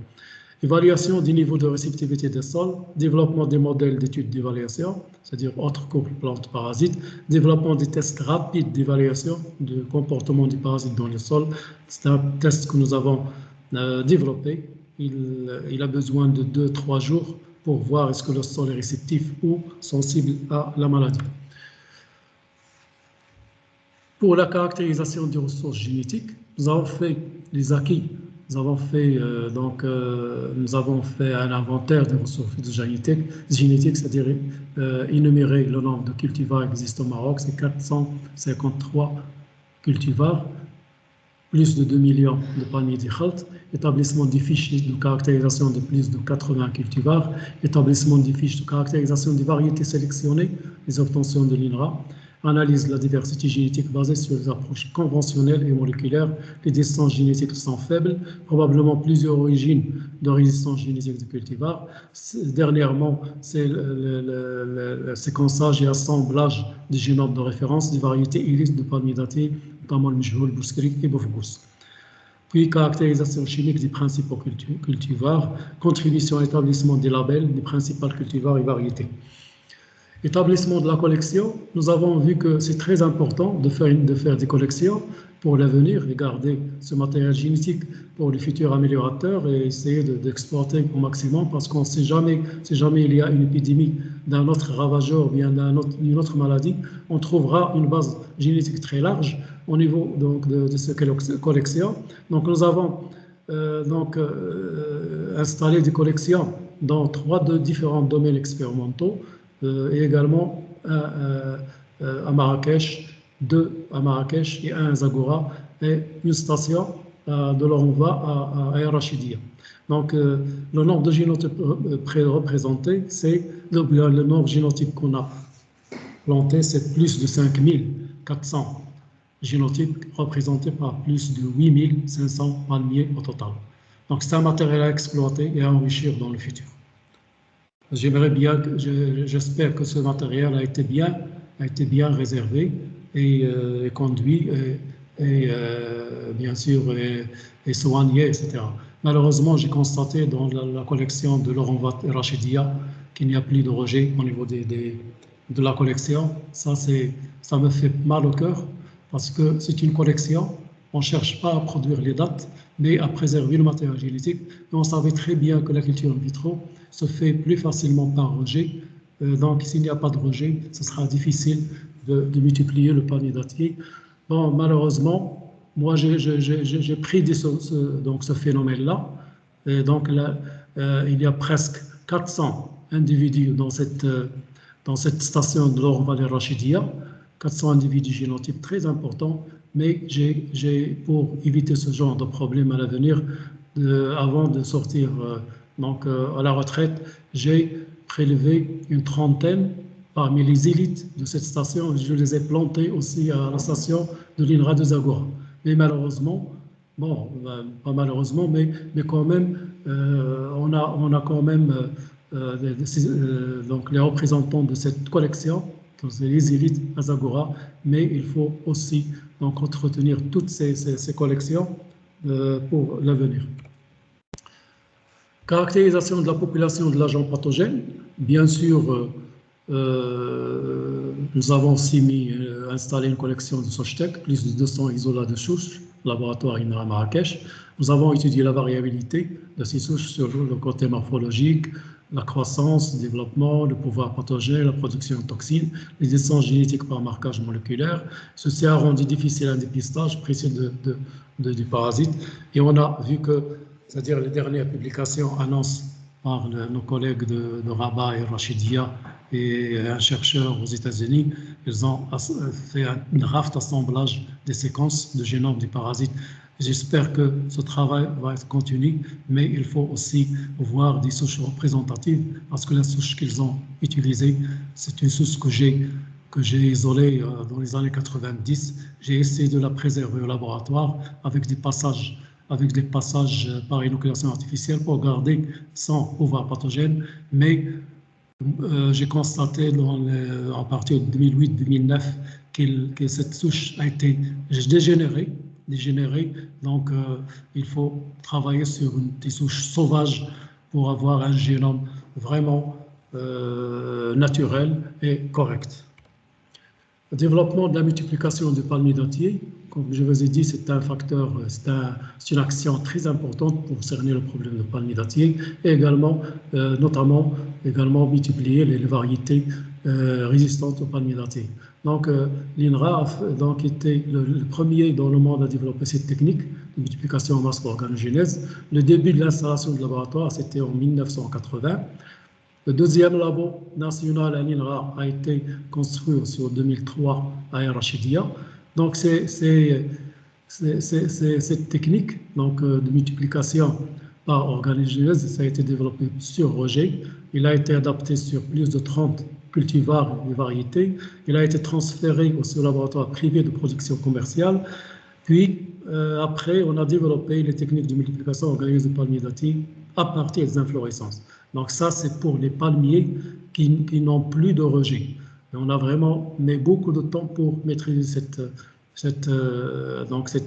Évaluation du niveau de réceptivité des sols, développement des modèles d'études d'évaluation, c'est-à-dire autres couples plantes parasites, développement des tests rapides d'évaluation du comportement du parasite dans les sols. C'est un test que nous avons développé. Il a besoin de 2-3 jours pour voir est-ce que le sol est réceptif ou sensible à la maladie. Pour la caractérisation des ressources génétiques, nous avons fait les acquis. Nous avons fait un inventaire des ressources génétiques, c'est-à-dire énumérer le nombre de cultivars existants au Maroc, c'est 453 cultivars, plus de 2 millions de palmiers d'Ikhalt, établissement des fiches de caractérisation de plus de 80 cultivars, établissement des fiches de caractérisation des variétés sélectionnées, les obtentions de l'INRA, analyse de la diversité génétique basée sur les approches conventionnelles et moléculaires. Les distances génétiques sont faibles, probablement plusieurs origines de résistance génétique de cultivars. Dernièrement, c'est le séquençage et assemblage des génomes de référence des variétés illustres de palmiers datés, notamment le Mejhoul, Bouskri et Bofgous. Puis, caractérisation chimique des principaux cultivars, contribution à l'établissement des labels des principaux cultivars et variétés. Établissement de la collection, nous avons vu que c'est très important de faire des collections pour l'avenir et garder ce matériel génétique pour les futurs améliorateurs et essayer d'exploiter au maximum parce qu'on ne sait jamais, si jamais il y a une épidémie d'un autre ravageur ou bien d'une autre maladie, on trouvera une base génétique très large au niveau donc, de cette collection. Donc nous avons installé des collections dans trois différents domaines expérimentaux. Et également à Marrakech, deux à Marrakech et un à Zagora, et une station de l'Envoi à El Rachidia. Donc, le nombre de génotypes représentés, c'est le nombre de génotypes qu'on a planté, c'est plus de 5400 génotypes représentés par plus de 8500 palmiers au total. Donc, c'est un matériel à exploiter et à enrichir dans le futur. J'espère que ce matériel a été bien réservé et conduit et bien sûr et soigné, etc. Malheureusement, j'ai constaté dans la collection de Laurent Rachidia qu'il n'y a plus de rejet au niveau de la collection. Ça me fait mal au cœur parce que c'est une collection. On ne cherche pas à produire les dates, mais à préserver le matériel génétique. Et on savait très bien que la culture in vitro se fait plus facilement par rejet. Donc, s'il n'y a pas de rejet, ce sera difficile de multiplier le panier dattier. Bon, malheureusement, moi, j'ai pris ce phénomène-là. Et donc, là, il y a presque 400 individus dans cette station de l'Orval Rachidia, 400 individus génotypes très importants, mais pour éviter ce genre de problème à l'avenir, avant de sortir à la retraite, j'ai prélevé une trentaine parmi les élites de cette station. Je les ai plantés aussi à la station de l'INRA de Zagora. Mais malheureusement, pas malheureusement, mais quand même, on a quand même donc les représentants de cette collection, les élites à Zagora, mais il faut aussi donc entretenir toutes ces collections pour l'avenir. Caractérisation de la population de l'agent pathogène. Bien sûr, nous avons aussi installé une collection de Sochtec, plus de 200 isolats de souches, laboratoire INRA Marrakech. Nous avons étudié la variabilité de ces souches sur le côté morphologique, la croissance, le développement, le pouvoir pathogène, la production de toxines, les essences génétiques par marquage moléculaire. Ceci a rendu difficile un dépistage précis du parasite. Et on a vu que, c'est-à-dire les dernières publications annoncent par nos collègues de Rabat et Rachidia et un chercheur aux États-Unis, ils ont fait un raft assemblage des séquences de génome des parasites. J'espère que ce travail va être continu, mais il faut aussi voir des souches représentatives parce que la souche qu'ils ont utilisée, c'est une souche que j'ai isolée dans les années 90. J'ai essayé de la préserver au laboratoire avec des passages par inoculation artificielle pour garder son pouvoir pathogène, mais j'ai constaté à partir de 2008-2009 que cette souche a été dégénérée, donc il faut travailler sur des souches sauvages pour avoir un génome vraiment naturel et correct. Le développement de la multiplication du palmier dattier, comme je vous ai dit, c'est un facteur, c'est une action très importante pour cerner le problème de palmier dattier et également, notamment, multiplier les variétés résistantes au palmier dattier. Donc, l'INRA a été le premier dans le monde à développer cette technique de multiplication en masse par organogénèse. Le début de l'installation du laboratoire, c'était en 1980. Le deuxième labo national à l'INRA a été construit en 2003 à El Rachidia. Donc, cette technique de multiplication par organogénèse, ça a été développé sur rejet. Il a été adapté sur plus de 30 cultivars et variétés. Il a été transféré aussi au laboratoire privé de production commerciale. Puis, après, on a développé les techniques de multiplication organisée de palmiers datés à partir des inflorescences. Donc ça, c'est pour les palmiers qui n'ont plus de rejet. Et on a vraiment mis beaucoup de temps pour maîtriser cette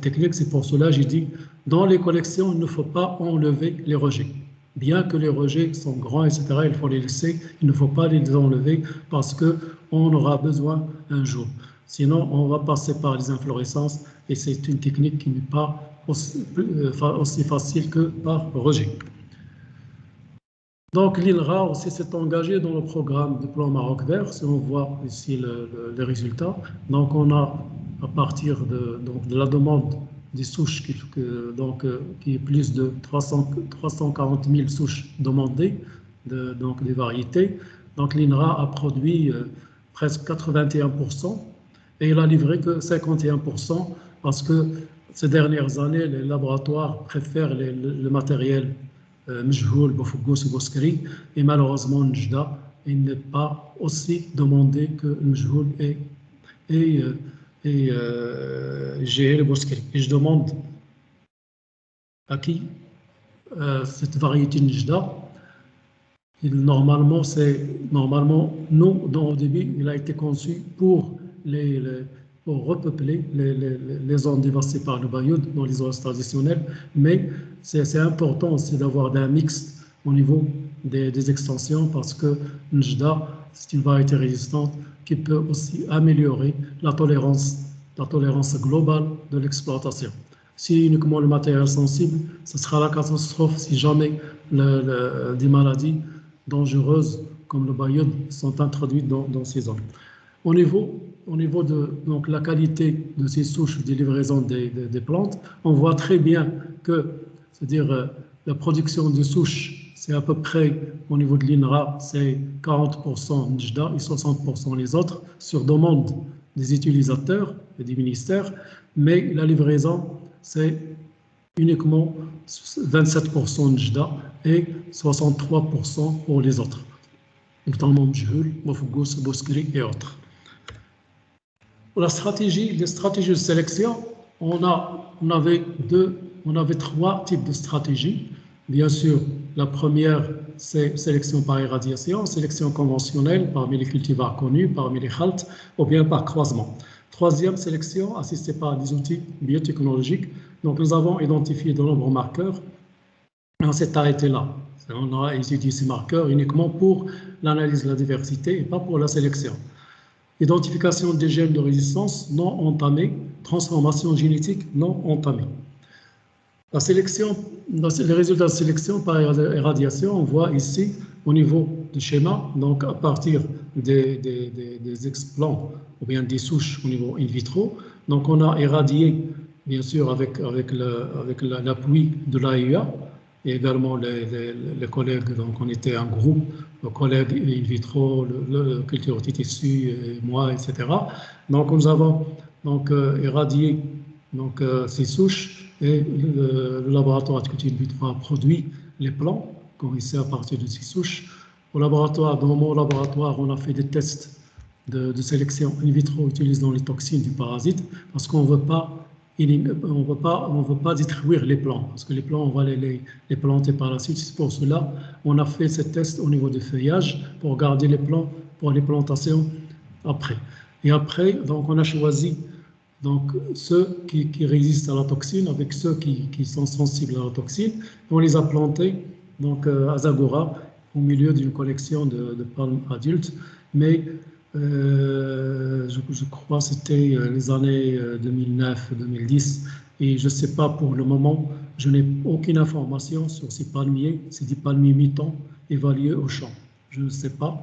technique. C'est pour cela que j'ai dit, dans les collections, il ne faut pas enlever les rejets. Bien que les rejets sont grands, etc., il faut les laisser, il ne faut pas les enlever parce qu'on aura besoin un jour. Sinon, on va passer par les inflorescences et c'est une technique qui n'est pas aussi facile que par rejet. Donc, l'INRA aussi s'est engagé dans le programme de plan Maroc Vert, si on voit ici les résultats. Donc, on a, à partir de la demande des souches, qui est plus de 340 000 souches demandées, des variétés. Donc, l'INRA a produit presque 81%. Et il a livré que 51% parce que ces dernières années, les laboratoires préfèrent le matériel Mejhoul, Bofugous et Boskri. Et malheureusement, Njda, il n'est pas aussi demandé que Mejhoul et GL et Boskri. Et je demande à qui cette variété Njda. Normalement, nous, au début, il a été conçu pour repeupler les zones dévastées par le bayoud dans les zones traditionnelles, mais c'est important aussi d'avoir un mix au niveau des extensions parce que Njda, c'est une variété résistante qui peut aussi améliorer la tolérance globale de l'exploitation. Si uniquement le matériel sensible, ce sera la catastrophe si jamais des maladies dangereuses comme le bayoud sont introduites dans ces zones. Au niveau de la qualité de ces souches de livraison des plantes, on voit très bien que, c'est-à-dire la production de souches, c'est à peu près au niveau de l'INRA, c'est 40% Njda et 60% les autres, sur demande des utilisateurs et des ministères, mais la livraison, c'est uniquement 27% Njda et 63% pour les autres, notamment Mejhoul, Bofugous, Boskri et autres. Pour les stratégies de sélection, on avait trois types de stratégies. Bien sûr, la première, c'est sélection par irradiation, sélection conventionnelle parmi les cultivars connus, parmi les haltes, ou bien par croisement. Troisième sélection, assistée par des outils biotechnologiques. Donc, nous avons identifié de nombreux marqueurs. On s'est arrêté là. On a étudié ces marqueurs uniquement pour l'analyse de la diversité et pas pour la sélection. Identification des gènes de résistance non entamés, transformation génétique non entamée. La sélection, les résultats de sélection par irradiation, on voit ici au niveau du schéma, donc à partir des explants ou bien des souches au niveau in vitro. Donc on a irradié, bien sûr, avec l'appui de l'AIA et également les collègues, donc on était un groupe, le collègue in vitro, le culture tissu, et moi, etc. Donc nous avons irradié ces souches et le laboratoire de culture in vitro a produit les plants corrigés à partir de ces souches. Dans mon laboratoire, on a fait des tests de sélection in vitro utilisant les toxines du parasite parce qu'on ne veut pas détruire les plants, parce que les plants, on va les planter par la suite. C'est pour cela on a fait ces tests au niveau du feuillage pour garder les plants pour les plantations après. Et après, donc, on a choisi ceux qui résistent à la toxine avec ceux qui sont sensibles à la toxine. Et on les a plantés à Zagora, au milieu d'une collection de palmes adultes. Mais je crois que c'était les années 2009-2010 et je ne sais pas pour le moment, je n'ai aucune information sur ces palmiers, c'est des palmiers mi-temps évalués au champ. Je ne sais pas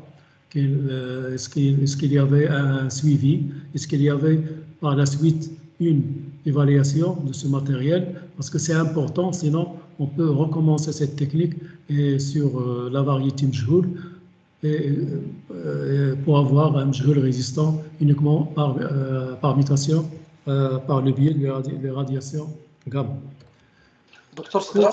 est-ce qu'il y avait un suivi, est-ce qu'il y avait par la suite une évaluation de ce matériel, parce que c'est important, sinon on peut recommencer cette technique et sur la variété Mejhoul pour avoir un Mejhoul résistant uniquement par mutation, par le biais de radiation gamma. Docteur Sidra,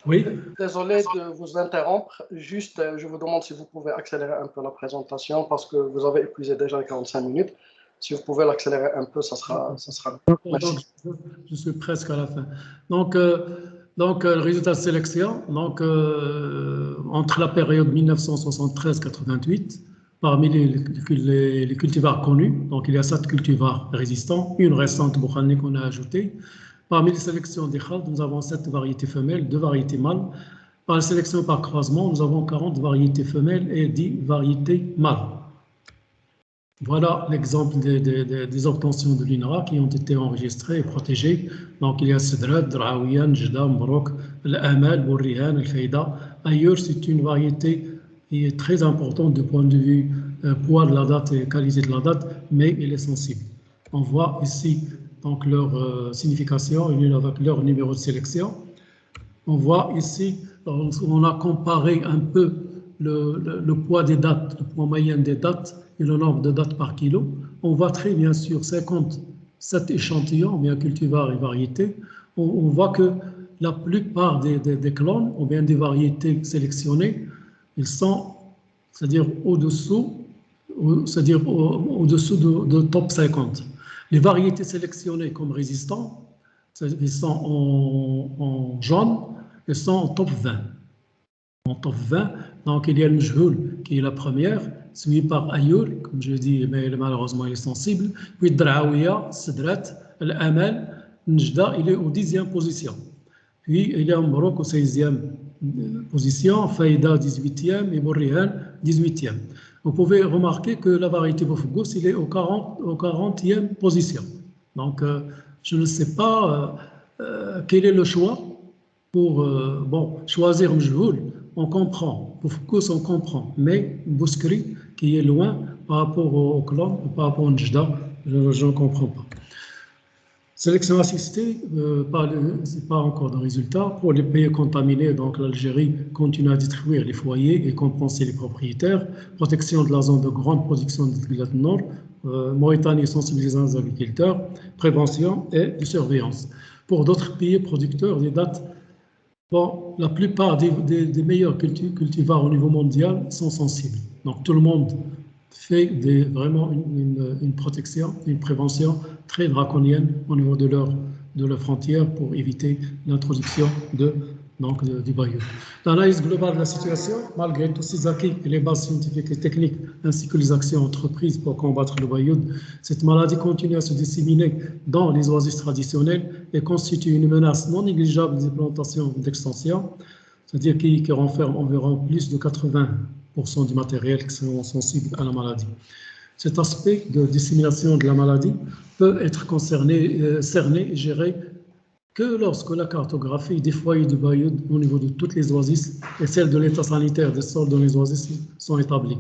Oui. désolé de vous interrompre. Juste, je vous demande si vous pouvez accélérer un peu la présentation parce que vous avez épuisé déjà les 45 minutes. Si vous pouvez l'accélérer un peu, ça sera. Merci. Donc, je suis presque à la fin. Donc, le résultat de sélection, entre la période 1973-88, parmi les cultivars connus, donc il y a 7 cultivars résistants, une récente Boukhani qu'on a ajoutée. Parmi les sélections des Khald, nous avons 7 variétés femelles, 2 variétés mâles. Par la sélection par croisement, nous avons 40 variétés femelles et 10 variétés mâles. Voilà l'exemple des obtentions de l'INRA qui ont été enregistrées et protégées. Donc, il y a Sidrat, Draouian, Jda, Mbrok, l'Amal, Bourrihan, Al-Faïda. Ailleurs, c'est une variété qui est très importante du point de vue poids de la date et qualité de la date, mais elle est sensible. On voit ici donc leur signification avec leur numéro de sélection. On voit ici, on a comparé un peu le poids des dates, le poids moyen des dates et le nombre de dates par kilo. On voit très bien sur 57 échantillons, bien cultivars et variétés, on voit que la plupart des clones ou bien des variétés sélectionnées, ils sont, c'est-à-dire au-dessous de top 50. Les variétés sélectionnées comme résistants, ils sont en jaune, ils sont en top 20. En top 20, donc il y a le Mjhoul qui est la première, suivi par Ayour, comme je dis, mais malheureusement il est sensible, puis Draouia, Sidrat, Al-Amal, Njda, il est au 10e position. Puis il y a Mbrok au 16e position, Faïda 18e et Bourrihan 18e. Vous pouvez remarquer que la variété Bofgous, il est au 40e position. Donc je ne sais pas quel est le choix pour choisir Mjhoul. On comprend, pour Foucault, on comprend, mais Bouskri, qui est loin par rapport au clan, par rapport au Njda, je ne comprends pas. Sélection assistée, ce n'est pas encore de résultat. Pour les pays contaminés, donc l'Algérie continue à distribuer les foyers et compenser les propriétaires. Protection de la zone de grande production de l'île du Nord. Mauritanie sensibilisant les agriculteurs. Prévention et de surveillance. Pour d'autres pays producteurs, des dates. Bon, la plupart des meilleurs cultivars au niveau mondial sont sensibles. Donc tout le monde fait vraiment une protection, une prévention très draconienne au niveau de leurs frontières pour éviter l'introduction du bayoud. L'analyse globale de la situation, malgré tous ces acquis et les bases scientifiques et techniques, ainsi que les actions entreprises pour combattre le bayoud, cette maladie continue à se disséminer dans les oasis traditionnelles et constitue une menace non négligeable des plantations d'extension, c'est-à-dire qui renferment environ plus de 80% du matériel qui sont sensibles à la maladie. Cet aspect de dissémination de la maladie peut être cerné et géré que lorsque la cartographie des foyers du bayoud au niveau de toutes les oasis et celle de l'état sanitaire des sols dans les oasis sont établies.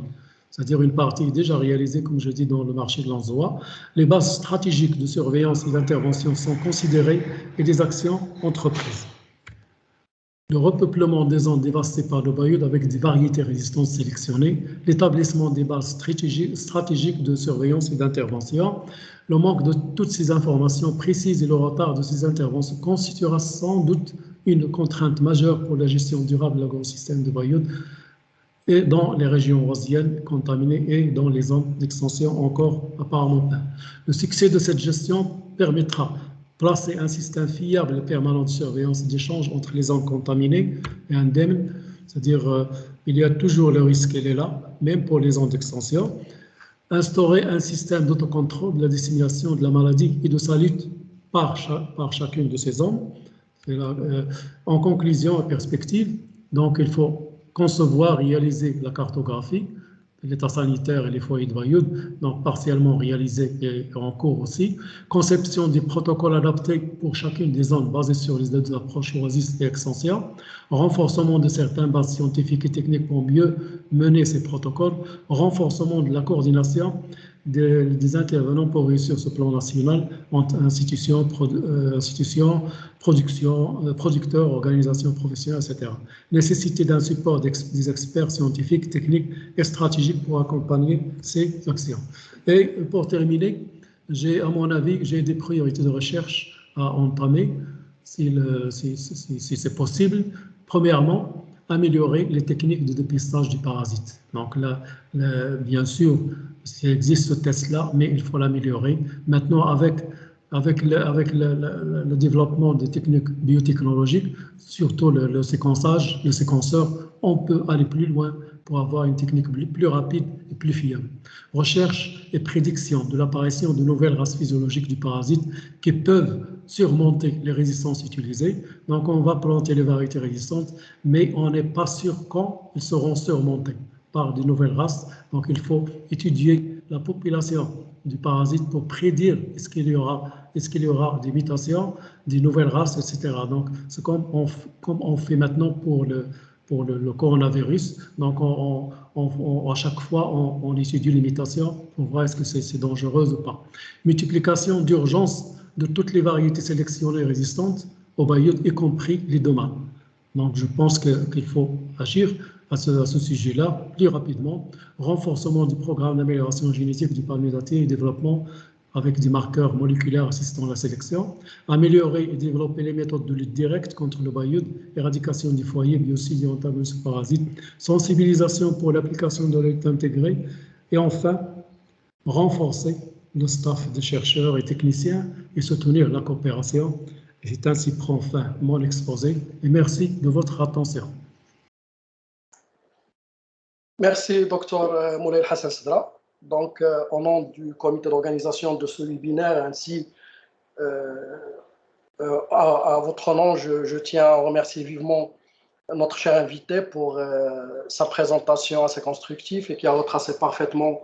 C'est-à-dire une partie est déjà réalisée, comme je dis, dans le marché de l'Anzoa. Les bases stratégiques de surveillance et d'intervention sont considérées et des actions entreprises. Le repeuplement des zones dévastées par le bayoud avec des variétés résistantes sélectionnées, l'établissement des bases stratégiques de surveillance et d'intervention, le manque de toutes ces informations précises et le retard de ces interventions constituera sans doute une contrainte majeure pour la gestion durable de l'agrosystème de bayoud et dans les régions oasiennes contaminées et dans les zones d'extension encore apparemment pleines. Le succès de cette gestion permettra placer un système fiable et permanent de surveillance et d'échange entre les zones contaminées et indemnes, c'est-à-dire il y a toujours le risque, il est là, même pour les zones d'extension. Instaurer un système d'autocontrôle de la dissémination de la maladie et de sa lutte par chacune de ces zones. En conclusion et perspective, donc il faut concevoir, réaliser la cartographie, l'état sanitaire et les foyers de bayoud, donc partiellement réalisés et en cours aussi. Conception des protocoles adaptés pour chacune des zones basées sur les deux approches oasis et extension. Renforcement de certaines bases scientifiques et techniques pour mieux mener ces protocoles. Renforcement de la coordination des intervenants pour réussir ce plan national entre institutions, producteurs, organisations professionnelles, etc. Nécessité d'un support des experts scientifiques, techniques et stratégiques pour accompagner ces actions. Et pour terminer, à mon avis, j'ai des priorités de recherche à entamer. si c'est possible. Premièrement, améliorer les techniques de dépistage du parasite. Donc là, bien sûr, il existe ce test-là, mais il faut l'améliorer. Maintenant, avec le développement des techniques biotechnologiques, surtout le séquençage, le séquenceur, on peut aller plus loin pour avoir une technique plus rapide et plus fiable. Recherche et prédiction de l'apparition de nouvelles races physiologiques du parasite qui peuvent surmonter les résistances utilisées. Donc, on va planter les variétés résistantes, mais on n'est pas sûr quand ils seront surmontés par de nouvelles races. Donc, il faut étudier la population du parasite pour prédire est-ce qu'il y aura des mutations, des nouvelles races, etc. Donc, c'est comme on fait maintenant pour le coronavirus. Donc, à chaque fois, on étudie les mutations pour voir est-ce que c'est dangereux ou pas. Multiplication d'urgence de toutes les variétés sélectionnées résistantes au bayoud, y compris les domaines. Donc, je pense qu'il faut agir à ce sujet-là plus rapidement. Renforcement du programme d'amélioration génétique du palmier et développement avec des marqueurs moléculaires assistant à la sélection. Améliorer et développer les méthodes de lutte directe contre le bayoud, éradication du foyer, biocide et antagonisme parasite, sensibilisation pour l'application de la lutte intégrée. Et enfin, renforcer le staff de chercheurs et techniciens et soutenir la coopération. C'est ainsi prend fin mon exposé et merci de votre attention. Merci, Dr Moulay Hassan Sedra. Donc, au nom du comité d'organisation de ce webinaire, ainsi à votre nom, je tiens à remercier vivement notre cher invité pour sa présentation assez constructive et qui a retracé parfaitement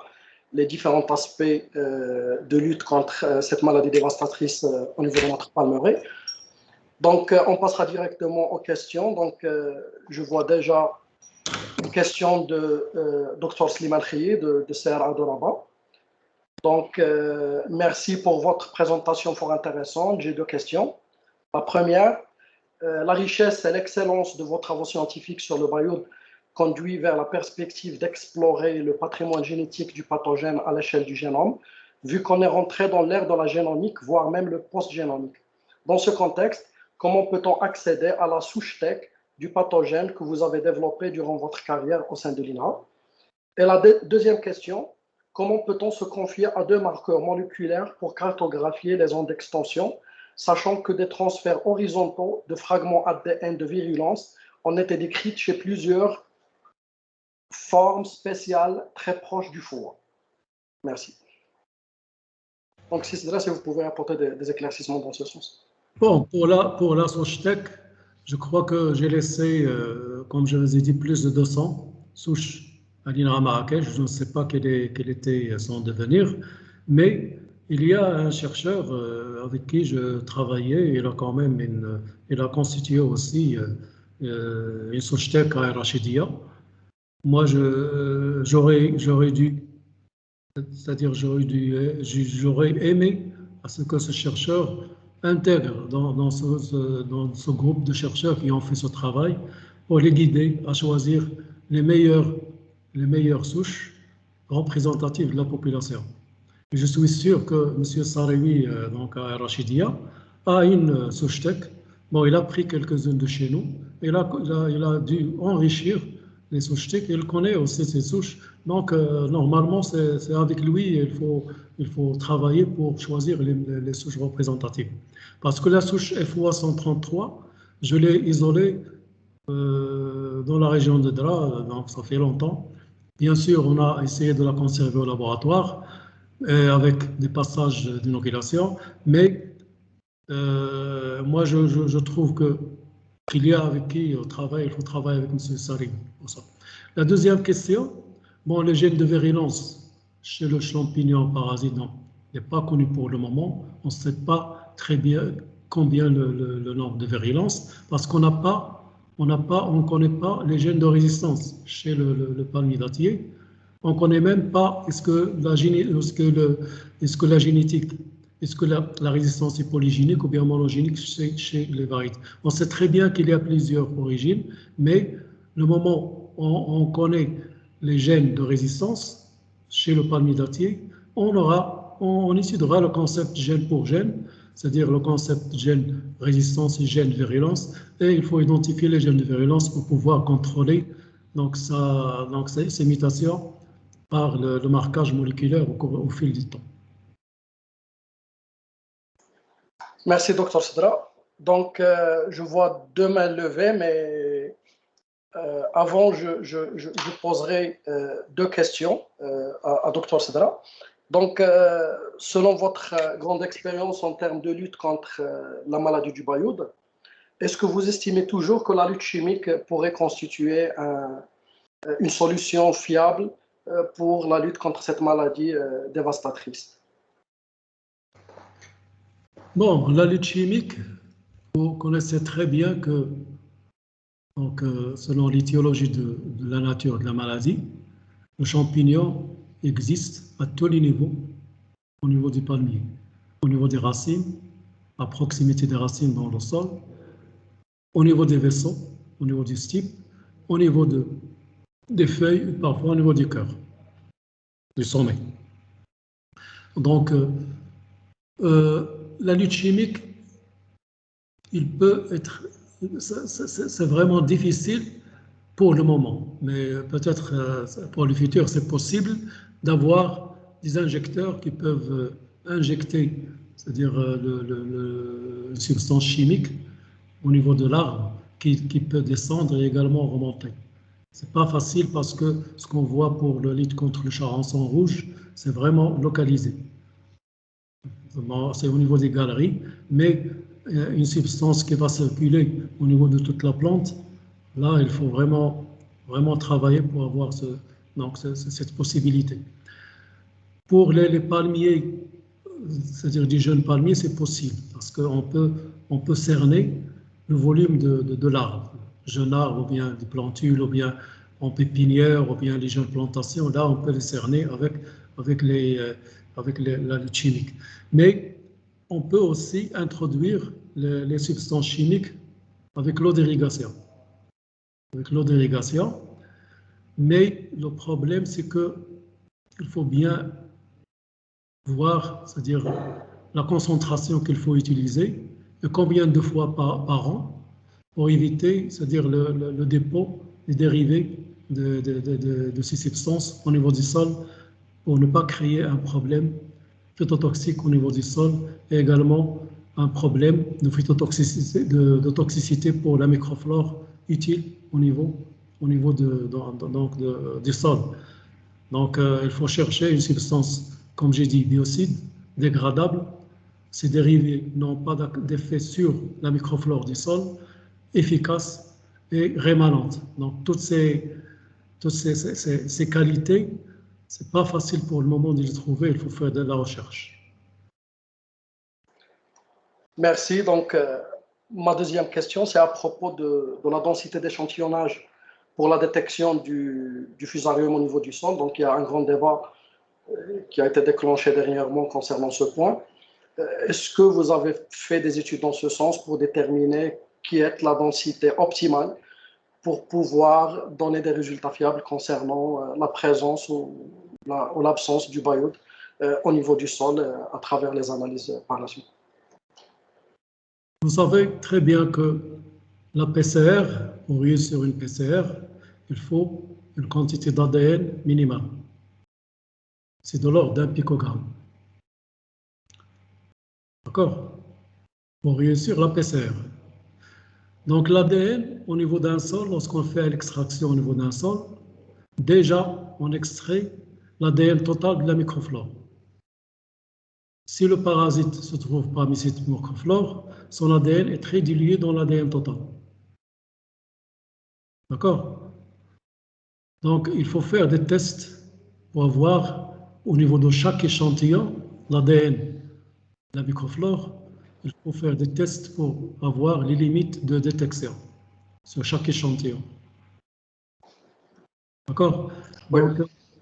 les différents aspects de lutte contre cette maladie dévastatrice au niveau de notre palmeraie. Donc, on passera directement aux questions. Donc, je vois déjà une question de Dr Slimane Kheye de CRA de Rabat. Donc, merci pour votre présentation fort intéressante. J'ai deux questions. La première, la richesse et l'excellence de vos travaux scientifiques sur le bayoud conduit vers la perspective d'explorer le patrimoine génétique du pathogène à l'échelle du génome, vu qu'on est rentré dans l'ère de la génomique, voire même le post-génomique. Dans ce contexte, comment peut-on accéder à la souche tech du pathogène que vous avez développé durant votre carrière au sein de l'INRA? Et la deuxième question, comment peut-on se confier à deux marqueurs moléculaires pour cartographier les zones d'extension, sachant que des transferts horizontaux de fragments ADN de virulence ont été décrits chez plusieurs formes spéciales très proches du foie? Merci. Donc, si vous pouvez apporter des éclaircissements dans ce sens. Bon, pour la souche tech, je crois que j'ai laissé, comme je vous ai dit, plus de 200 souches à l'INRA Marrakech. Je ne sais pas quel était son devenir, mais il y a un chercheur avec qui je travaillais, il a constitué aussi une souche tech à Rachidia. Moi, j'aurais aimé à ce que ce chercheur intègre dans ce groupe de chercheurs qui ont fait ce travail pour les guider à choisir les meilleures souches représentatives de la population. Et je suis sûr que M. Sarewi, donc à Rachidia, a une souche tech. Bon, il a pris quelques-unes de chez nous. Il a dû enrichir les souches tech. Il connaît aussi ces souches. Donc, normalement, c'est avec lui il faut travailler pour choisir les souches représentatives. Parce que la souche FOA 133, je l'ai isolée dans la région de Dra, donc ça fait longtemps. Bien sûr, on a essayé de la conserver au laboratoire avec des passages d'inoculation, mais moi, je trouve qu'il y a avec qui il faut travailler avec M. Sari pour ça. La deuxième question, bon, le gène de virulence chez le champignon parasite n'est pas connu pour le moment. On ne sait pas très bien combien le nombre de virulence, parce qu'on ne connaît pas les gènes de résistance chez le palmier dattier. On ne connaît même pas est-ce que la résistance est polygénique ou bien monogénique chez les variétés. On sait très bien qu'il y a plusieurs origines, mais le moment où on connaît les gènes de résistance chez le palmier dattier, on étudiera le concept gène pour gène c'est-à-dire le concept gène résistance et gène virulence, et il faut identifier les gènes de virulence pour pouvoir contrôler donc ces mutations par le marquage moléculaire au fil du temps. Merci, Dr Sidra. Donc, je vois deux mains levées, mais avant, je poserai deux questions à Dr Sidra. Donc, selon votre grande expérience en termes de lutte contre la maladie du Bayoud, est-ce que vous estimez toujours que la lutte chimique pourrait constituer une solution fiable pour la lutte contre cette maladie dévastatrice? Bon, la lutte chimique, vous connaissez très bien que, donc, selon l'étiologie de la nature de la maladie, le champignon existe à tous les niveaux, au niveau du palmier, au niveau des racines, à proximité des racines dans le sol, au niveau des vaisseaux, au niveau du stipe, au niveau des feuilles, parfois au niveau du cœur, du sommet. Donc, la lutte chimique, c'est vraiment difficile pour le moment, mais peut-être pour le futur, c'est possible d'avoir des injecteurs qui peuvent injecter, c'est-à-dire une substance chimique au niveau de l'arbre qui peut descendre et également remonter. C'est pas facile parce que ce qu'on voit pour la lutte contre le charançon rouge, c'est vraiment localisé. C'est au niveau des galeries, mais une substance qui va circuler au niveau de toute la plante, là, il faut vraiment travailler pour avoir cette possibilité. Pour les palmiers, c'est-à-dire des jeunes palmiers, c'est possible parce qu'on peut cerner le volume de l'arbre, jeune arbre ou bien des plantules ou bien en pépinière ou bien les jeunes plantations. Là, on peut les cerner avec la lutte chimique. Mais on peut aussi introduire les substances chimiques avec l'eau d'irrigation. Mais le problème, c'est qu'il faut bien voir, c'est-à-dire la concentration qu'il faut utiliser et combien de fois par an pour éviter, c'est-à-dire le dépôt des dérivés de ces substances au niveau du sol pour ne pas créer un problème phytotoxique au niveau du sol et également un problème de phytotoxicité, de toxicité pour la microflore utile au niveau du sol. Donc, il faut chercher une substance, comme j'ai dit, biocide, dégradable. Ces dérivés n'ont pas d'effet sur la microflore du sol, efficace et rémanente. Donc, toutes ces qualités, ce n'est pas facile pour le moment de les trouver, il faut faire de la recherche. Merci. Donc, ma deuxième question, c'est à propos de la densité d'échantillonnage pour la détection du fusarium au niveau du sol. Donc, il y a un grand débat qui a été déclenché dernièrement concernant ce point. Est-ce que vous avez fait des études dans ce sens pour déterminer qui est la densité optimale pour pouvoir donner des résultats fiables concernant la présence ou l'absence du bayoud au niveau du sol à travers les analyses par la suite? Vous savez très bien que la PCR, pour réussir une PCR, il faut une quantité d'ADN minimale. C'est de l'ordre d'un picogramme. D'accord? Pour réussir la PCR. Donc l'ADN au niveau d'un sol, lorsqu'on fait l'extraction au niveau d'un sol, déjà on extrait l'ADN total de la microflore. Si le parasite se trouve parmi cette microflore, son ADN est très dilué dans l'ADN total. D'accord? Donc il faut faire des tests pour avoir au niveau de chaque échantillon l'ADN de la microflore. Il faut faire des tests pour avoir les limites de détection sur chaque échantillon. D'accord? Oui.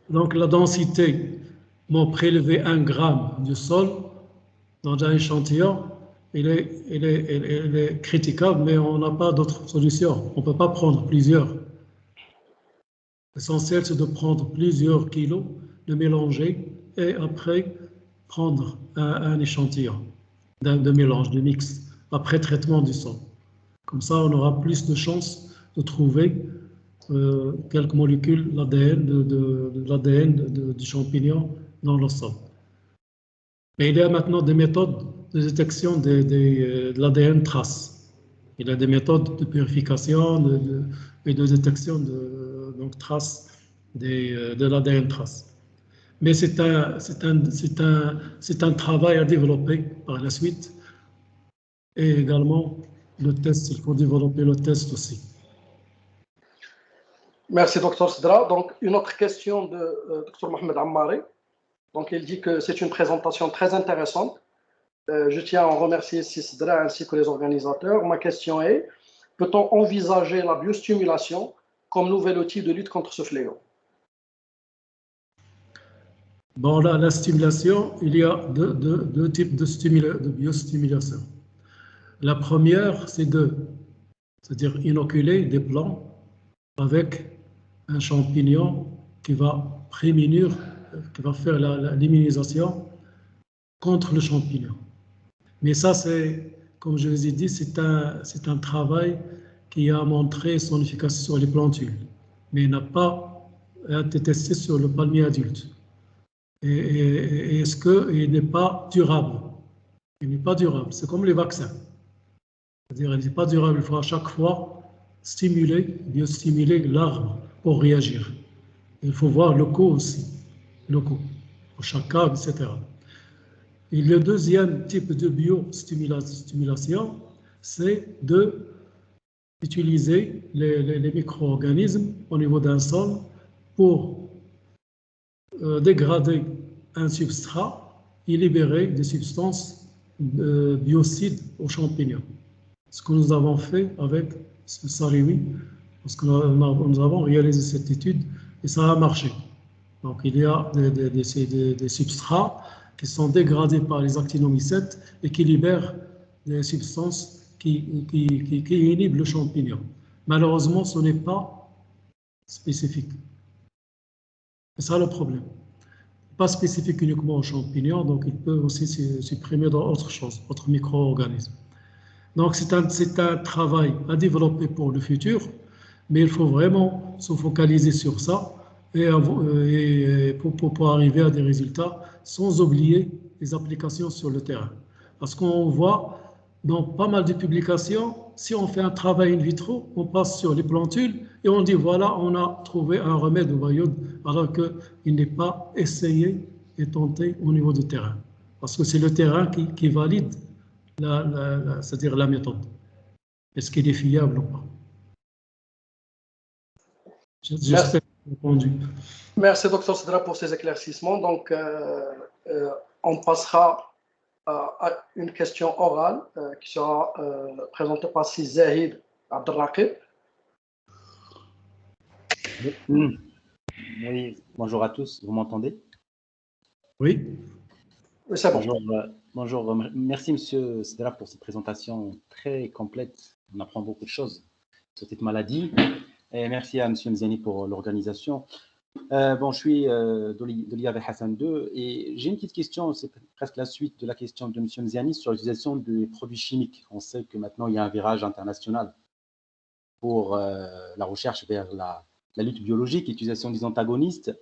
Donc la densité, m'ont prélevé 1 gramme du sol dans un échantillon, il est critiquable, mais on n'a pas d'autre solution. On ne peut pas prendre plusieurs. L'essentiel, c'est de prendre plusieurs kilos, de mélanger et après prendre un échantillon. de mélange, de mix, après traitement du sol. Comme ça, on aura plus de chances de trouver quelques molécules l'ADN de l'ADN du champignon dans le sol. Mais il y a maintenant des méthodes de détection de l'ADN trace. Il y a des méthodes de purification et de détection de traces de l'ADN trace. Mais c'est un travail à développer par la suite. Et également, le test, il faut développer le test aussi. Merci, Dr Sidra. Donc, une autre question de Dr Mohamed Ammari. Donc, il dit que c'est une présentation très intéressante. Je tiens à en remercier Sidra ainsi que les organisateurs. Ma question est, peut-on envisager la biostimulation comme nouvel outil de lutte contre ce fléau? Bon, là, la stimulation, il y a deux types de biostimulation. La première, c'est-à-dire inoculer des plants avec un champignon qui va prémunir, qui va faire l'immunisation contre le champignon. Mais ça, c'est, comme je vous ai dit, c'est un travail qui a montré son efficacité sur les plantules, mais n'a pas été testé sur le palmier adulte. Et est-ce qu'il n'est pas durable? Il n'est pas durable. C'est comme les vaccins. C'est-à-dire, il n'est pas durable. Il faut à chaque fois biostimuler l'arbre pour réagir. Il faut voir locaux aussi, locaux, pour chaque cas, etc. Et le deuxième type de biostimulation, c'est d'utiliser les micro-organismes au niveau d'un sol pour dégrader un substrat et libérer des substances biocides aux champignons. Ce que nous avons fait avec ce Sariwi, parce que nous avons réalisé cette étude et ça a marché. Donc il y a des substrats qui sont dégradés par les actinomycètes et qui libèrent des substances qui inhibent le champignon. Malheureusement, ce n'est pas spécifique. C'est ça le problème. Pas spécifique uniquement aux champignons, donc il peut aussi supprimer dans autre chose, autres micro-organismes. Donc c'est un travail à développer pour le futur, mais il faut vraiment se focaliser sur ça et pour arriver à des résultats sans oublier les applications sur le terrain. Parce qu'on voit dans pas mal de publications, si on fait un travail in vitro, on passe sur les plantules et on dit voilà, on a trouvé un remède au vaïode, alors qu'il n'est pas essayé et tenté au niveau du terrain. Parce que c'est le terrain qui valide c'est-à-dire la méthode. Est-ce qu'elle est fiable ou pas? J'espère répondu. Merci, Dr Sidra, pour ces éclaircissements. Donc, on passera à une question orale qui sera présentée par Zahid Abdelraqib. Oui, bonjour à tous, vous m'entendez? Oui. C'est bon. Bonjour, merci Monsieur Sidra pour cette présentation très complète. On apprend beaucoup de choses sur cette maladie. Et merci à Monsieur Mziani pour l'organisation. Bon, je suis d'Olivier Hassan II et j'ai une petite question, c'est presque la suite de la question de Monsieur Mziani sur l'utilisation des produits chimiques. On sait que maintenant il y a un virage international pour la recherche vers la lutte biologique, l'utilisation des antagonistes.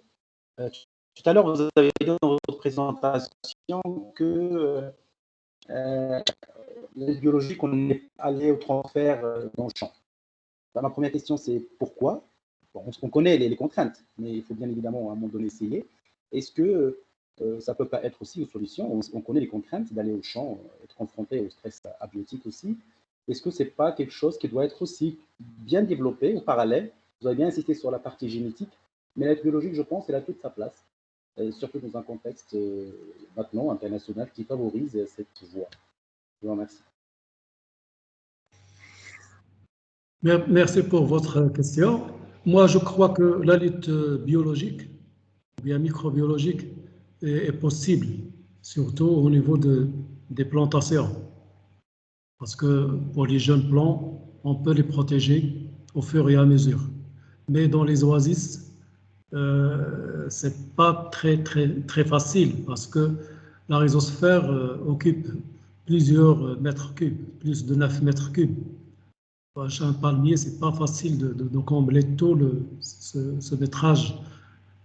Tout à l'heure, vous avez dit dans votre présentation que la lutte biologique, on est allé au transfert dans le champ. Ma première question, c'est pourquoi? Bon, on connaît les contraintes, mais il faut bien évidemment à un moment donné essayer. Est-ce que ça ne peut pas être aussi une solution? On connaît les contraintes d'aller au champ, être confronté au stress abiotique aussi. Est-ce que ce n'est pas quelque chose qui doit être aussi bien développé au parallèle? Vous avez bien insisté sur la partie génétique, mais la lutte biologique, je pense, elle a toute sa place, surtout dans un contexte maintenant international qui favorise cette voie. Je vous remercie. Merci pour votre question. Moi, je crois que la lutte biologique, ou bien microbiologique, est possible, surtout au niveau des plantations. Parce que pour les jeunes plants, on peut les protéger au fur et à mesure. Mais dans les oasis, c'est pas très facile parce que la rhizosphère occupe plusieurs mètres cubes, plus de 9 mètres cubes. Chez un palmier, ce n'est pas facile de combler tout ce métrage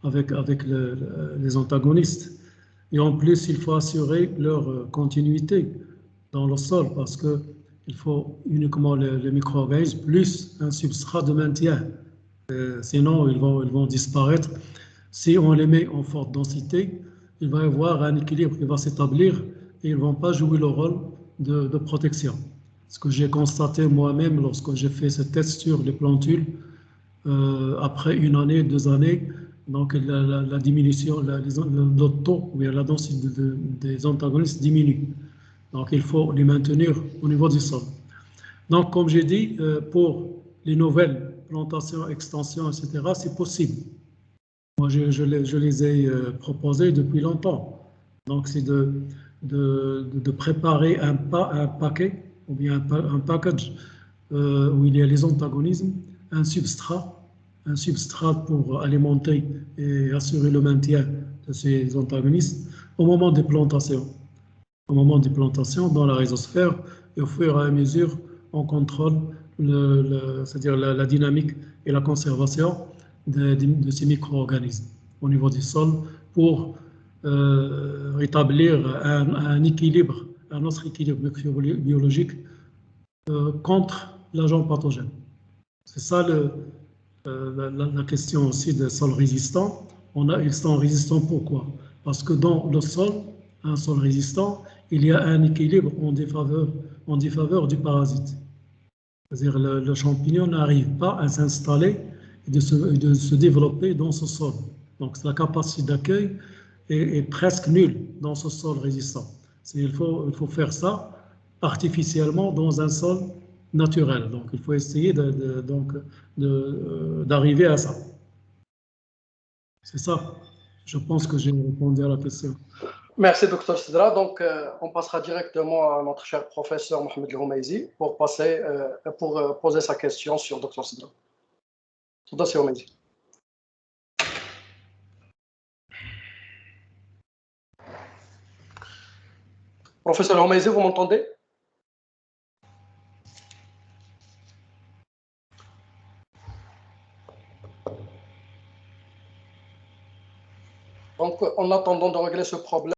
avec les antagonistes. Et en plus, il faut assurer leur continuité dans le sol parce qu'il faut uniquement les micro-organismes plus un substrat de maintien. Sinon, ils vont disparaître. Si on les met en forte densité, il va y avoir un équilibre qui va s'établir et ils ne vont pas jouer le rôle de protection. Ce que j'ai constaté moi-même lorsque j'ai fait ce test sur les plantules, après 1 année, 2 années, donc la diminution, le taux ou bien la densité des antagonistes diminue. Donc il faut les maintenir au niveau du sol. Donc comme j'ai dit, pour les nouvelles plantations, extensions, etc., c'est possible. Moi, je les ai proposées depuis longtemps. Donc c'est de préparer un paquet ou bien un package où il y a les antagonismes, un substrat pour alimenter et assurer le maintien de ces antagonistes au moment des plantations. Au moment des plantations dans la rhizosphère, et au fur et à mesure, on contrôle c'est-à-dire la dynamique et la conservation de ces micro-organismes au niveau du sol pour rétablir un équilibre, un autre équilibre biologique contre l'agent pathogène. C'est ça la question aussi des sols résistants. Ils sont résistants pourquoi? Parce que dans le sol, un sol résistant, il y a un équilibre en défaveur du parasite. C'est-à-dire le champignon n'arrive pas à s'installer et de se développer dans ce sol. Donc la capacité d'accueil est presque nulle dans ce sol résistant. Il faut faire ça artificiellement dans un sol naturel. Donc il faut essayer d'arriver à ça. C'est ça. Je pense que j'ai répondu à la question. Merci, Dr Sidra. Donc, on passera directement à notre cher professeur Mohamed El-Houmeizi pour poser sa question sur Dr Sidra. Dr Houmeizi. Professeur El-Houmeizi, vous m'entendez? Donc, en attendant de régler ce problème,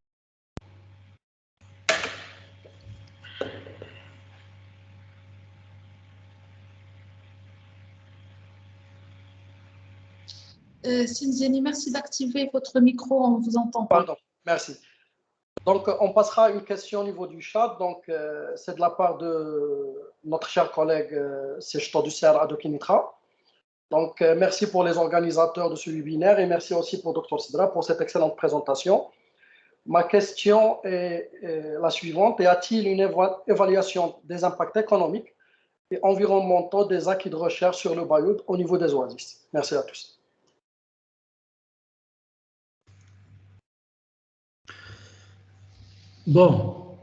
Sinzeni, merci d'activer votre micro, on vous entend pas. Pardon, merci. Donc, on passera à une question au niveau du chat. Donc, c'est de la part de notre cher collègue Sechto du CR Adokinitra. Donc, merci pour les organisateurs de ce webinaire et merci aussi pour Dr Sidra pour cette excellente présentation. Ma question est la suivante. Y a-t-il une évaluation des impacts économiques et environnementaux des acquis de recherche sur le Bayoud au niveau des oasis? Merci à tous. Bon,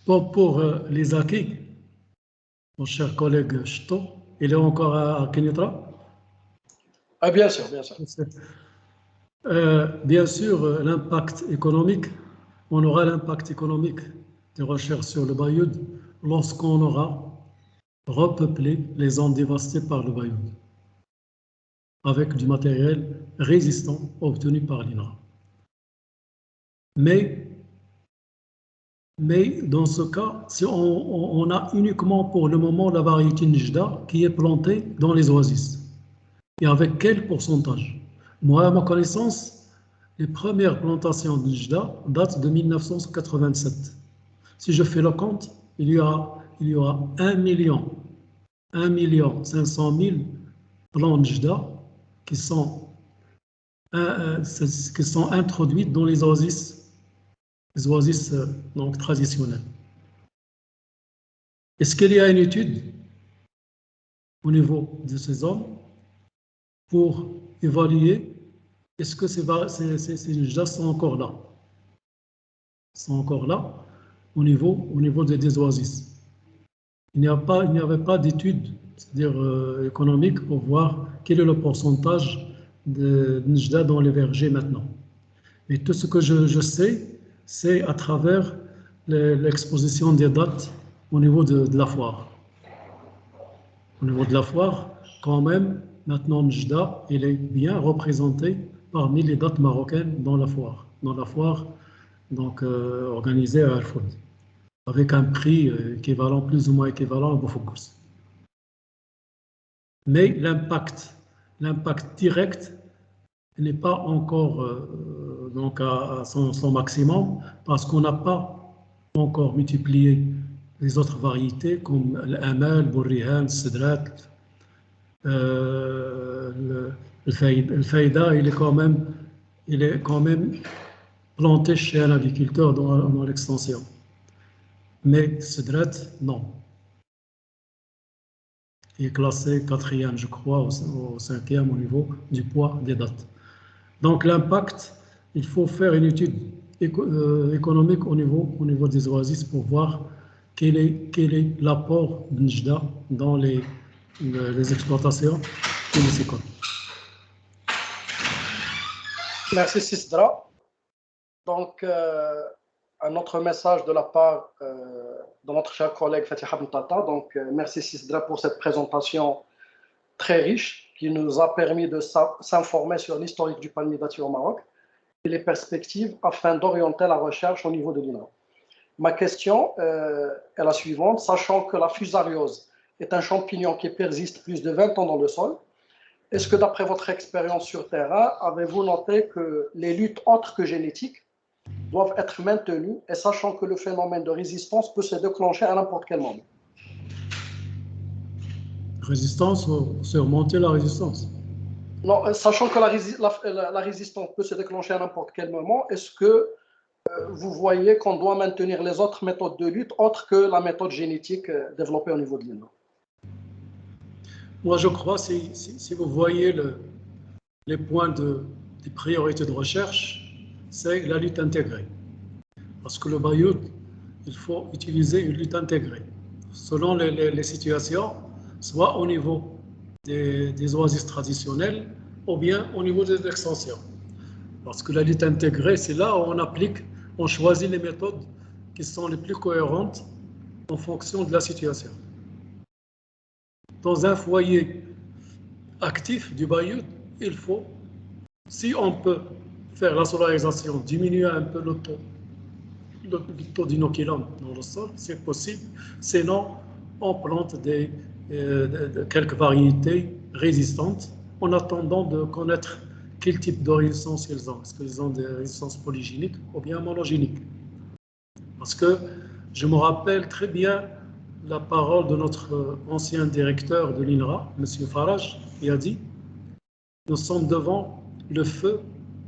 pour les acquis, mon cher collègue Chito, il est encore à Kenitra? Ah, bien sûr, bien sûr. Bien sûr, l'impact économique, on aura l'impact économique des recherches sur le Bayoud lorsqu'on aura repeuplé les zones dévastées par le Bayoud avec du matériel résistant obtenu par l'INRA. Mais dans ce cas, si on a uniquement pour le moment la variété Njda qui est plantée dans les oasis, et avec quel pourcentage? Moi, à ma connaissance, les premières plantations de Njda datent de 1987. Si je fais le compte, il y aura 1 500 000 plants Njda qui sont introduits dans les oasis donc traditionnelles. Est-ce qu'il y a une étude au niveau de ces zones pour évaluer est-ce que ces Njda sont encore là? Sont encore là au niveau des oasis. Il n'y avait pas d'étude, c'est-à-dire économique, pour voir quel est le pourcentage de Njda dans les vergers maintenant. Mais tout ce que je sais, c'est à travers l'exposition des dates au niveau de la foire. Au niveau de la foire, quand même, maintenant, Njda, il est bien représenté parmi les dates marocaines dans la foire. Donc, organisée à Erfoud, avec un prix équivalent, plus ou moins équivalent à Boufoukous. Mais l'impact direct n'est pas encore donc à son maximum parce qu'on n'a pas encore multiplié les autres variétés comme l'Amal, le Bourrihan, le Sidrat. Le Faïda, il est quand même planté chez un agriculteur dans l'extension. Mais Sidrat, non. Il est classé 4e, je crois, au 5e au niveau du poids des dates. Donc l'impact, il faut faire une étude économique au niveau des oasis pour voir quel est l'apport de Njda dans les exploitations piscicoles. Merci Sisdra. Donc, un autre message de la part de notre cher collègue Fatih Ibn Tata. Donc, merci Sisdra pour cette présentation très riche qui nous a permis de s'informer sur l'historique du palmier dattier au Maroc et les perspectives afin d'orienter la recherche au niveau de l'INRA. Ma question est la suivante. Sachant que la fusariose est un champignon qui persiste plus de 20 ans dans le sol, est-ce que d'après votre expérience sur terrain, avez-vous noté que les luttes autres que génétiques doivent être maintenues et sachant que le phénomène de résistance peut se déclencher à n'importe quel moment? Résistance, surmonter la résistance. Non, sachant que la résistance peut se déclencher à n'importe quel moment, est-ce que vous voyez qu'on doit maintenir les autres méthodes de lutte autres que la méthode génétique développée au niveau de l'INRA? Moi, je crois, si vous voyez les points des priorités de recherche, c'est la lutte intégrée. Parce que le Bayout, il faut utiliser une lutte intégrée. Selon les situations, soit au niveau des oasis traditionnelles ou bien au niveau des extensions. Parce que la lutte intégrée, c'est là où on choisit les méthodes qui sont les plus cohérentes en fonction de la situation. Dans un foyer actif du Bayout, il faut, si on peut faire la solarisation, diminuer un peu le taux d'inoculant dans le sol, c'est possible. Sinon, on plante quelques variétés résistantes en attendant de connaître quel type de résistance ils ont. Est-ce qu'ils ont des résistances polygéniques ou bien monogéniques? Parce que je me rappelle très bien la parole de notre ancien directeur de l'INRA, M. Farage, qui a dit « Nous sommes devant le feu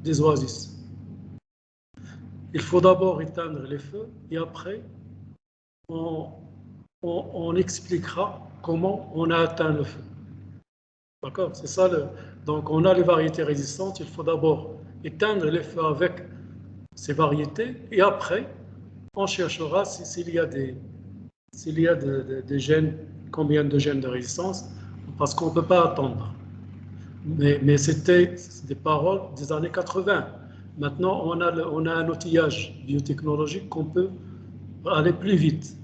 des oasis. Il faut d'abord éteindre les feux et après, on expliquera comment on a atteint le feu. » D'accord? C'est ça. Donc, on a les variétés résistantes. Il faut d'abord éteindre les feux avec ces variétés et après, on cherchera s'il y a des gènes, combien de gènes de résistance, parce qu'on ne peut pas attendre. Mais c'était des paroles des années 80. Maintenant, on a un outillage biotechnologique qu'on peut aller plus vite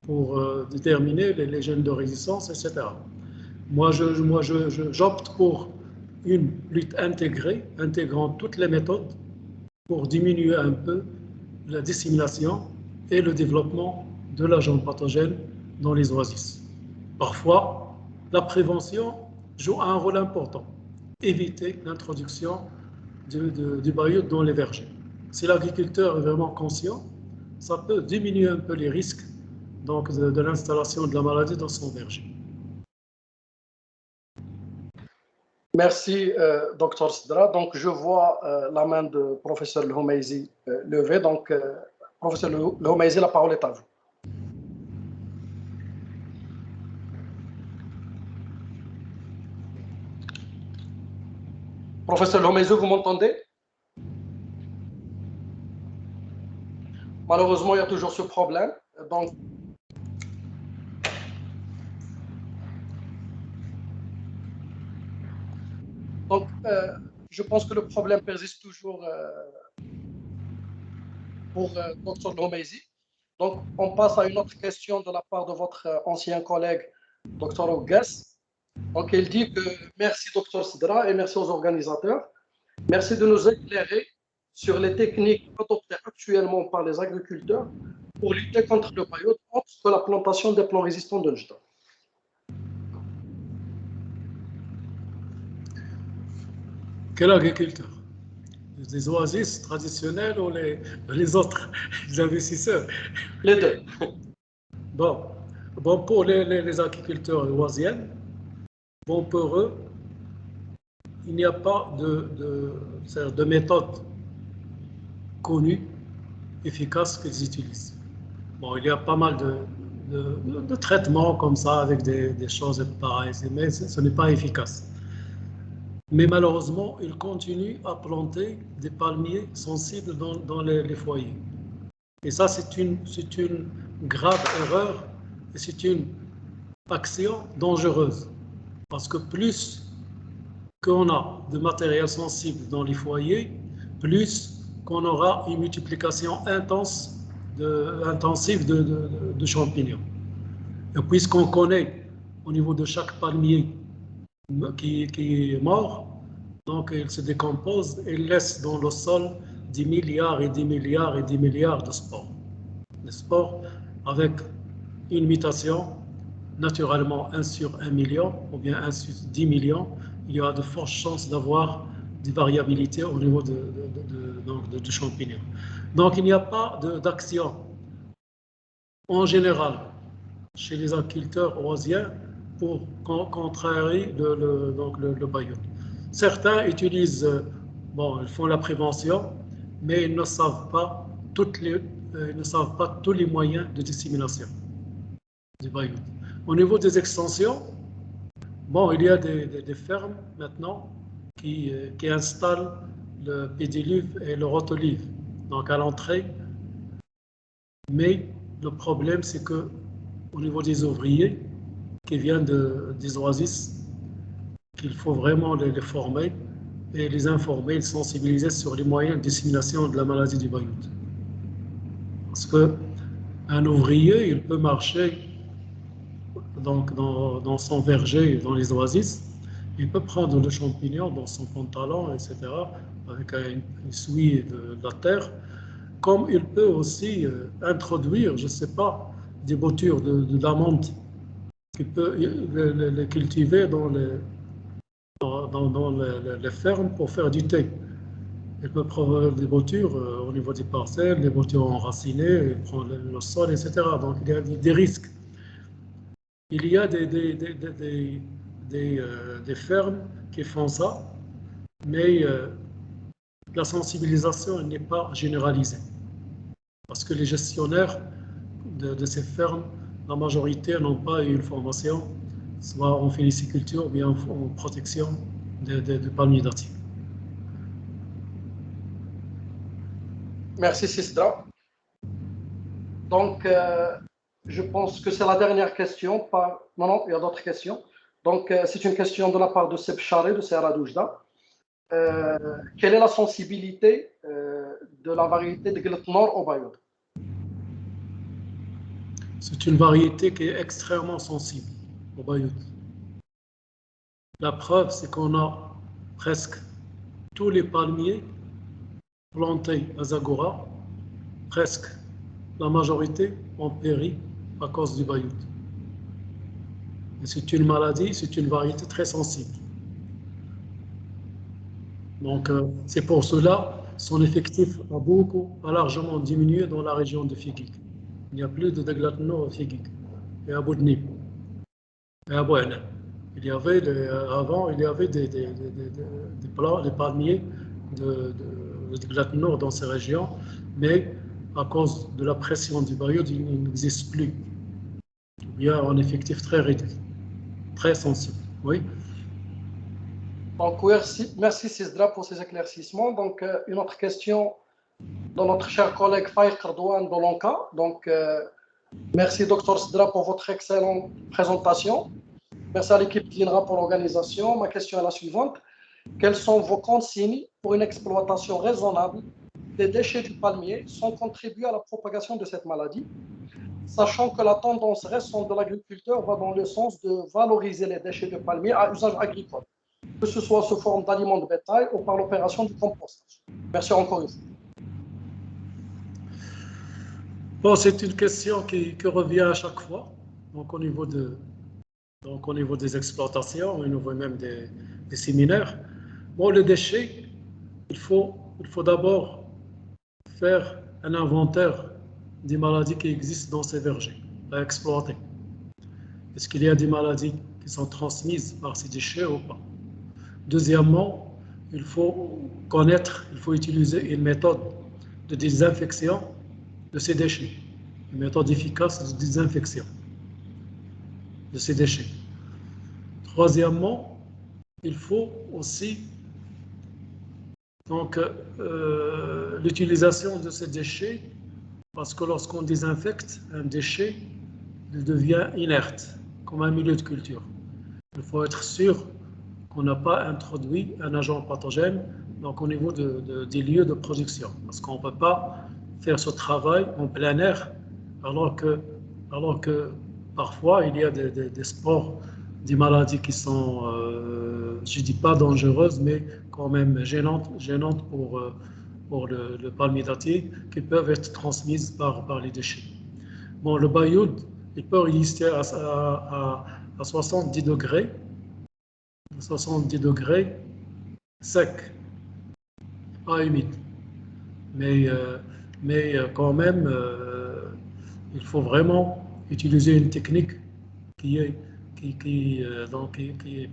pour déterminer les gènes de résistance, etc. Moi, j'opte pour une lutte intégrée, intégrant toutes les méthodes pour diminuer un peu la dissémination et le développement de l'agent pathogène dans les oasis. Parfois, la prévention joue un rôle important. Éviter l'introduction du Bayout dans les vergers. Si l'agriculteur est vraiment conscient, ça peut diminuer un peu les risques donc, de l'installation de la maladie dans son verger. Merci, Dr Sidra. Donc, je vois la main de professeur Lhomeizi levée. Donc, professeur Lhomeizi, la parole est à vous. Professeur Lhomeizi, vous m'entendez? Malheureusement, il y a toujours ce problème. Donc, je pense que le problème persiste toujours pour Dr Lhomeizi. Donc, on passe à une autre question de la part de votre ancien collègue, Dr. Ougas. Donc, il dit que merci, Dr. Sidra, et merci aux organisateurs. Merci de nous éclairer sur les techniques adoptées actuellement par les agriculteurs pour lutter contre le paillote autre que la plantation des plants résistants de Njda. Quel agriculteur? Les oasis traditionnels ou les autres, les investisseurs? Les deux. Bon, pour les agriculteurs oasiens, bon, pour eux, il n'y a pas de méthode connue, efficace qu'ils utilisent. Bon, il y a pas mal de traitements comme ça avec des choses pareilles, mais ce n'est pas efficace. Mais malheureusement, ils continuent à planter des palmiers sensibles dans les foyers. Et ça, c'est une grave erreur et c'est une action dangereuse. Parce que plus qu'on a de matériel sensible dans les foyers, plus qu'on aura une multiplication intensive de champignons. Et puisqu'on connaît au niveau de chaque palmier qui est mort, donc il se décompose et il laisse dans le sol des milliards et des milliards et des milliards de spores. Des spores avec une mutation, naturellement 1 sur 1 million ou bien 1 sur 10 millions, il y a de fortes chances d'avoir des variabilités au niveau de champignons. Donc il n'y a pas d'action en général chez les agriculteurs oasiens pour contrarier le paillote. Certains utilisent, bon, ils font la prévention, mais ils ne savent pas tous les moyens de dissémination du paillote. Au niveau des extensions, bon, il y a des fermes maintenant qui installent le pédiluve et le rotolive, donc à l'entrée. Mais le problème, c'est que au niveau des ouvriers qui viennent des oasis, qu'il faut vraiment les former et les informer, les sensibiliser sur les moyens de dissémination de la maladie du paillote. Parce qu'un ouvrier, il peut marcher donc dans son verger, dans les oasis, il peut prendre le champignon dans son pantalon, etc., avec une souille de la terre, comme il peut aussi introduire, je ne sais pas, des boutures d'amandes qu'il peut les cultiver dans les fermes pour faire du thé. Il peut prendre des boutures au niveau des parcelles, des boutures enracinées, prendre le sol, etc. Donc il y a des risques. Il y a des fermes qui font ça, mais la sensibilisation n'est pas généralisée. Parce que les gestionnaires de ces fermes, la majorité n'ont pas eu une formation, soit en féliciculture ou bien en protection des palmiers dattiers. Merci, Sistra. Donc, je pense que c'est la dernière question. Non, il y a d'autres questions. Donc, c'est une question de la part de Seb Charé, de Serra Doujda. Quelle est la sensibilité de la variété de Glet Nord au paillote? C'est une variété qui est extrêmement sensible au paillote. La preuve, c'est qu'on a presque tous les palmiers plantés à Zagora, presque la majorité ont péri à cause du paillote. C'est une maladie, c'est une variété très sensible. Donc, c'est pour cela son effectif a largement diminué dans la région de Figig. Il n'y a plus de déglatement à Figig et à Boudnib et à Bouena. Avant, il y avait des palmiers de déglatement dans ces régions, mais à cause de la pression du paillote, il n'existe plus. Il y a un effectif très réduit, très sensible. Oui. Donc, merci Sizdra pour ces éclaircissements. Donc, une autre question de notre cher collègue Faïq Kardouane de l'ONCA. Donc, merci Dr Sizdra pour votre excellente présentation. Merci à l'équipe de l'INRA pour l'organisation. Ma question est la suivante. Quelles sont vos consignes pour une exploitation raisonnable des déchets du palmier sans contribuer à la propagation de cette maladie, sachant que la tendance récente de l'agriculteur va dans le sens de valoriser les déchets de palmier à usage agricole, que ce soit sous forme d'aliments de bétail ou par l'opération du compostage. Merci encore une fois. Bon, c'est une question qui revient à chaque fois, donc au niveau des exploitations, au niveau même des séminaires. Bon, les déchets, il faut d'abord faire un inventaire des maladies qui existent dans ces vergers à exploiter. Est-ce qu'il y a des maladies qui sont transmises par ces déchets ou pas? Deuxièmement, il faut connaître, il faut utiliser une méthode de désinfection de ces déchets, une méthode efficace de désinfection de ces déchets. Troisièmement, il faut aussi donc l'utilisation de ces déchets, parce que lorsqu'on désinfecte un déchet, il devient inerte, comme un milieu de culture. Il faut être sûr qu'on n'a pas introduit un agent pathogène donc au niveau des lieux de production, parce qu'on ne peut pas faire ce travail en plein air, alors que parfois il y a des spores, des maladies qui sont, je ne dis pas dangereuses, mais quand même gênantes pour le palmier dattier, qui peuvent être transmises par les déchets. Bon, le bayoud, il peut résister à 70 degrés, sec, pas humide. Mais quand même, il faut vraiment utiliser une technique qui est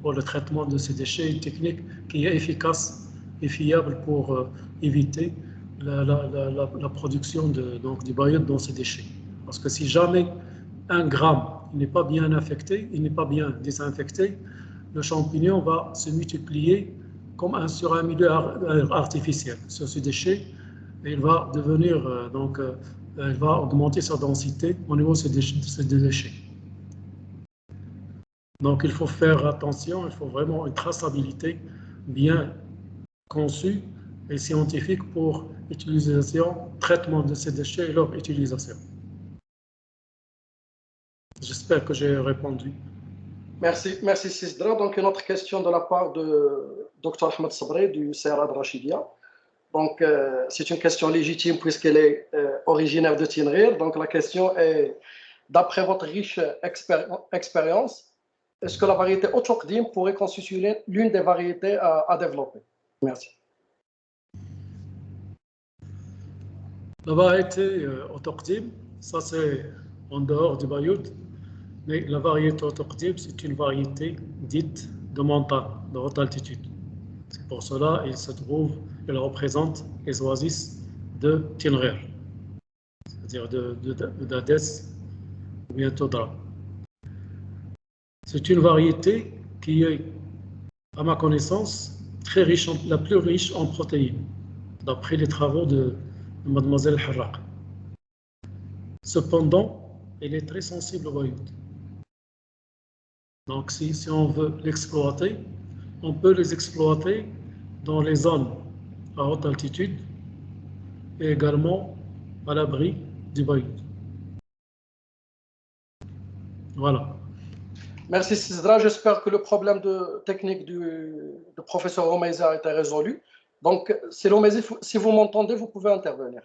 pour le traitement de ces déchets, une technique qui est efficace et fiable pour éviter la production du bayoud dans ces déchets. Parce que si jamais un gramme n'est pas bien infecté, il n'est pas bien désinfecté, le champignon va se multiplier comme sur un milieu artificiel, sur ce déchet, et il va devenir, il va augmenter sa densité au niveau de ces déchets. Donc il faut faire attention, il faut vraiment une traçabilité bien conçue et scientifique pour l'utilisation, traitement de ces déchets et leur utilisation. J'espère que j'ai répondu. Merci Cisdra. Donc, une autre question de la part de Dr Ahmed Sabri du CRA de Rachidia. Donc, c'est une question légitime puisqu'elle est originaire de Tinrir. Donc, la question est, d'après votre riche expérience, est-ce que la variété Otokdim pourrait constituer l'une des variétés à développer? Merci. La variété Otokdim, ça c'est en dehors du bayoud. Mais la variété Otokdim, c'est une variété dite de montagne, de haute altitude. C'est pour cela qu'elle représente les oasis de Tinrir, c'est-à-dire d'Adès ou bientôt Dra. C'est une variété qui est, à ma connaissance, très riche, la plus riche en protéines, d'après les travaux de Mademoiselle Harraq. Cependant, elle est très sensible au bayoud. Donc, si on veut l'exploiter, on peut les exploiter dans les zones à haute altitude et également à l'abri du bayoud. Voilà. Merci Cisdra. J'espère que le problème technique du professeur Romaizi a été résolu. Donc, si vous m'entendez, vous pouvez intervenir.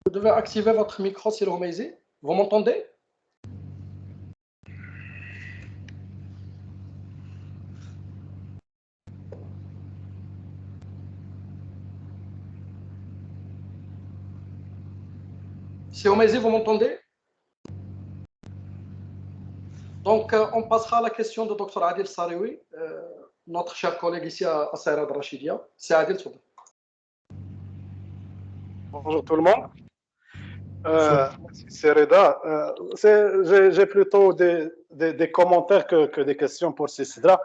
Vous devez activer votre micro, Sir Romaizi. Vous m'entendez? Sir Romaizi, vous m'entendez? Donc, on passera à la question de Dr Adil Sariwi, notre cher collègue ici à CRA de Rachidia. C'est Adil, s'il vous plaît. Bonjour tout le monde. C'est Reda. J'ai plutôt des commentaires que des questions pour Cisdra,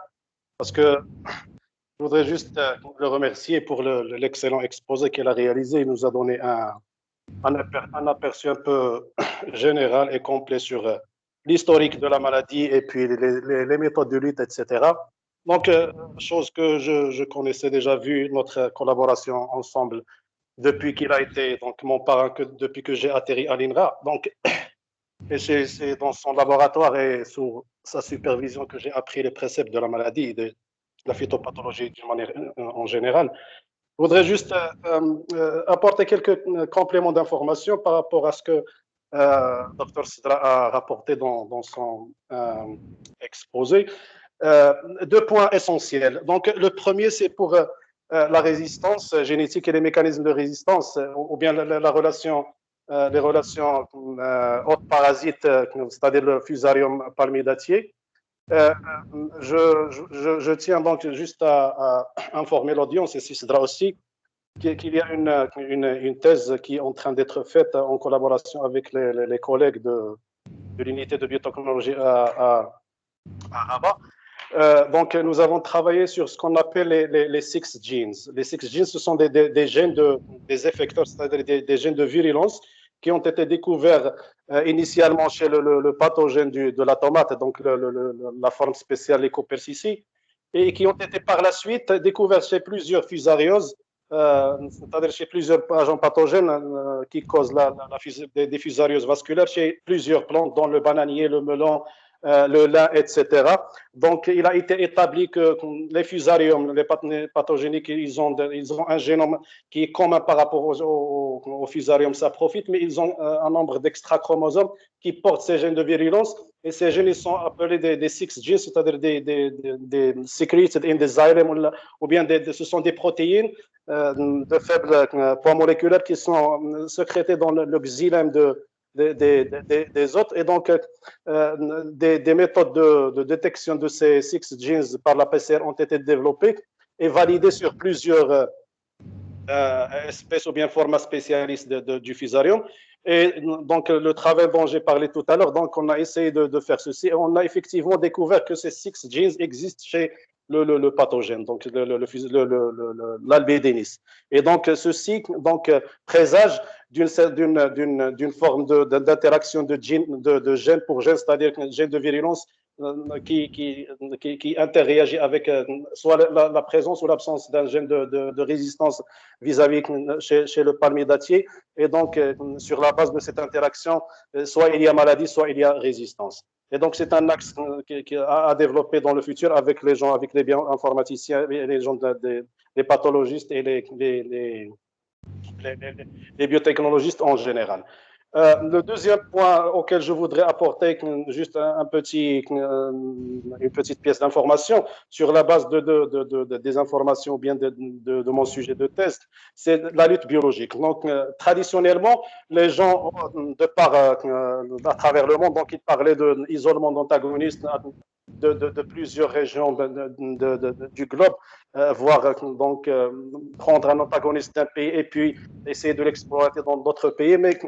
parce que je voudrais juste le remercier pour l'excellent exposé qu'il a réalisé. Il nous a donné un aperçu un peu général et complet sur l'historique de la maladie et puis les méthodes de lutte, etc. Donc, chose que je connaissais déjà, vu notre collaboration ensemble depuis qu'il a été donc, mon parrain, depuis que j'ai atterri à l'INRA. Donc, et c'est dans son laboratoire et sous sa supervision que j'ai appris les préceptes de la maladie et de la phytopathologie d'une manière en général. Je voudrais juste apporter quelques compléments d'information par rapport à ce que Dr Sidra a rapporté dans son exposé. Deux points essentiels. Donc, le premier, c'est pour la résistance génétique et les mécanismes de résistance, ou bien la relation, les relations hôte-parasite, c'est-à-dire le fusarium palmidatier. Je tiens donc juste à informer l'audience, et Sidra aussi, qu'il y a une thèse qui est en train d'être faite en collaboration avec les collègues de l'unité de biotechnologie à Rabat. Donc, nous avons travaillé sur ce qu'on appelle les six genes. Les six genes, ce sont des gènes des effecteurs, c'est-à-dire des gènes de virulence qui ont été découverts initialement chez le pathogène de la tomate, donc la forme spéciale Lycopersicii, et qui ont été par la suite découverts chez plusieurs fusarioses, c'est-à-dire chez plusieurs agents pathogènes qui causent des fusarioses vasculaires chez plusieurs plantes, dont le bananier, le melon, le lin, etc. Donc, il a été établi que les fusariums, les pathogéniques, ils ont un génome qui est commun par rapport aux fusariums saprophytes, mais ils ont un nombre d'extrachromosomes qui portent ces gènes de virulence. Et ces gènes, ils sont appelés des six genes, c'est-à-dire des secreted in the xylem, ou bien ce sont des protéines de faible poids moléculaire qui sont sécrétées dans le xylème des autres. Et donc, des méthodes de détection de ces six genes par la PCR ont été développées et validées sur plusieurs espèces ou bien formats spécialistes du fusarium. Et donc, le travail dont j'ai parlé tout à l'heure, donc on a essayé de faire ceci et on a effectivement découvert que ces six genes existent chez le pathogène, donc l'albédénis. Et donc, ceci présage d'une forme d'interaction de gène pour gène, c'est-à-dire un gène de virulence qui interréagit avec soit la présence ou l'absence d'un gène de résistance vis-à-vis chez le palmidatier. Et donc, sur la base de cette interaction, soit il y a maladie, soit il y a résistance. Et donc, c'est un axe à développer dans le futur avec les gens, avec les bioinformaticiens, les gens, les pathologistes et les biotechnologistes en général. Le deuxième point auquel je voudrais apporter juste une petite pièce d'information sur la base des informations ou bien de mon sujet de thèse, c'est la lutte biologique. Donc, traditionnellement, les gens, à travers le monde, donc ils parlaient d'isolement d'antagonistes de plusieurs régions du globe, voire donc prendre un antagoniste d'un pays et puis essayer de l'exploiter dans d'autres pays. Mais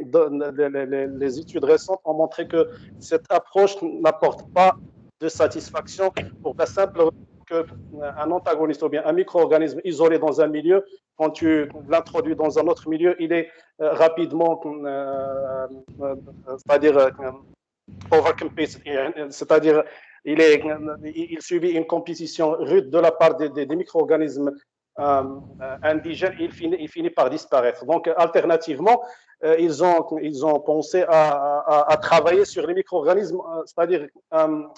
les études récentes ont montré que cette approche n'apporte pas de satisfaction pour la simple raison qu'un antagoniste ou bien un micro-organisme isolé dans un milieu, quand tu l'introduis dans un autre milieu, il est rapidement, c'est-à-dire overcompeted, c'est-à-dire il subit une compétition rude de la part des micro-organismes indigènes, il finit par disparaître. Donc, alternativement, ils ont pensé à travailler sur les micro-organismes, c'est-à-dire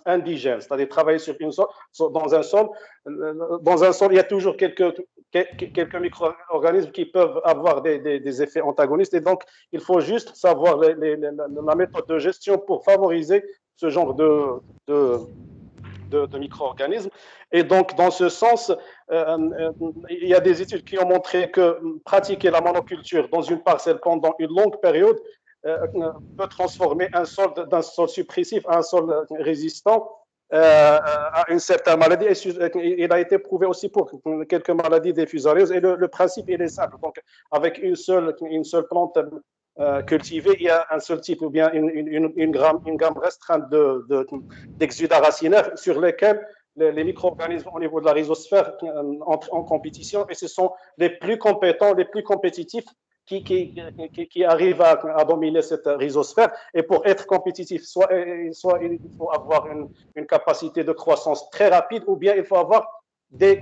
indigènes, c'est-à-dire travailler dans un sol. Dans un sol, il y a toujours quelques micro-organismes qui peuvent avoir des effets antagonistes. Et donc, il faut juste savoir la méthode de gestion pour favoriser ce genre de micro-organismes. Et donc, dans ce sens, il y a des études qui ont montré que pratiquer la monoculture dans une parcelle pendant une longue période peut transformer un sol d'un sol suppressif à un sol résistant à une certaine maladie. Il a été prouvé aussi pour quelques maladies des fusarieuses. Et le principe, il est simple. Donc, avec une seule plante cultivée, il y a un seul type ou bien une gamme restreinte d'exudats racinaires sur lesquels les micro-organismes au niveau de la rhizosphère entrent en compétition et ce sont les plus compétents, les plus compétitifs qui arrive à dominer cette rhizosphère. Et pour être compétitif, soit il faut avoir une capacité de croissance très rapide, ou bien il faut avoir des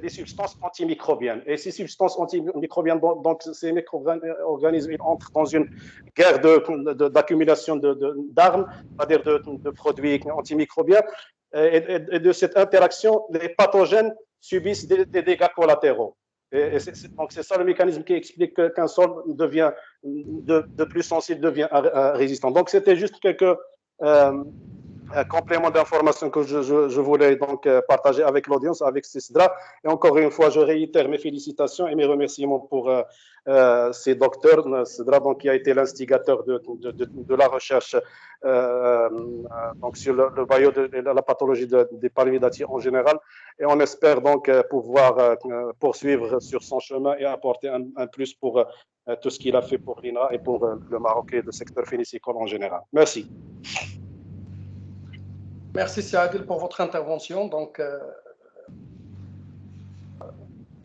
substances antimicrobiennes. Et ces substances antimicrobiennes, donc ces micro-organismes, ils entrent dans une guerre d'accumulation d'armes, c'est-à-dire de produits antimicrobiens. Et de cette interaction, les pathogènes subissent des dégâts collatéraux. Donc c'est ça le mécanisme qui explique qu'un sol devient de plus sensible, devient résistant. Donc c'était juste quelques compléments d'informations que je voulais donc partager avec l'audience, avec CISDRA. Et encore une fois, je réitère mes félicitations et mes remerciements pour ces docteurs. CISDRA, donc, qui a été l'instigateur de la recherche donc sur le bio de la pathologie des paludistes en général. Et on espère donc pouvoir poursuivre sur son chemin et apporter un plus pour tout ce qu'il a fait pour l'INRA et pour le Maroc et le secteur phénicicole en général. Merci. Merci, Saadil, pour votre intervention. Donc,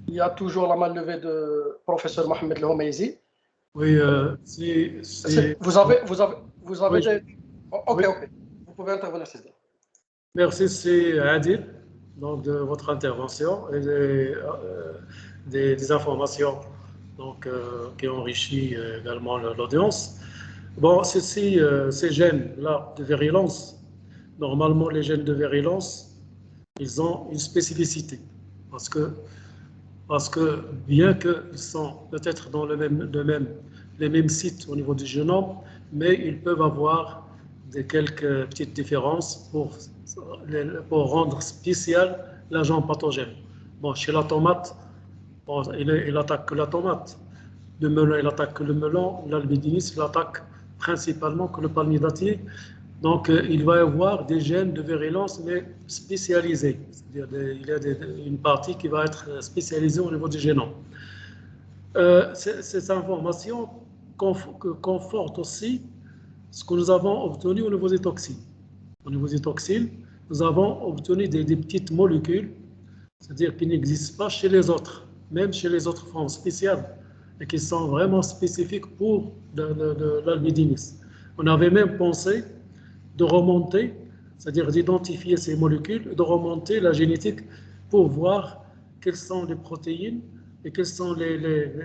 il y a toujours la main levée de professeur Mohamed El Houmeizi. Oui, Vous avez oui, des... Ok, oui. ok. Vous pouvez intervenir, Saadil. Merci, c'est Adil, donc, de votre intervention et des informations donc, qui enrichissent également l'audience. Bon, ces gènes-là de virulence, normalement, les gènes de virulence, ils ont une spécificité. Parce que bien qu'ils sont peut-être dans les mêmes sites au niveau du génome, mais ils peuvent avoir quelques petites différences pour rendre spécial l'agent pathogène. Bon, chez la tomate, bon, il attaque que la tomate. Le melon, il attaque que le melon. L'albidinus, il attaque principalement que le palmier dattier. Donc, il va y avoir des gènes de virulence, mais spécialisés. C'est-à-dire il y a une partie qui va être spécialisée au niveau du génome. Ces informations confortent aussi ce que nous avons obtenu au niveau des toxines. Au niveau des toxines, nous avons obtenu des petites molécules, c'est-à-dire qui n'existent pas chez les autres, même chez les autres formes spéciales, et qui sont vraiment spécifiques pour l'albidinus. On avait même pensé de remonter, c'est-à-dire d'identifier ces molécules, de remonter la génétique pour voir quelles sont les protéines et quels sont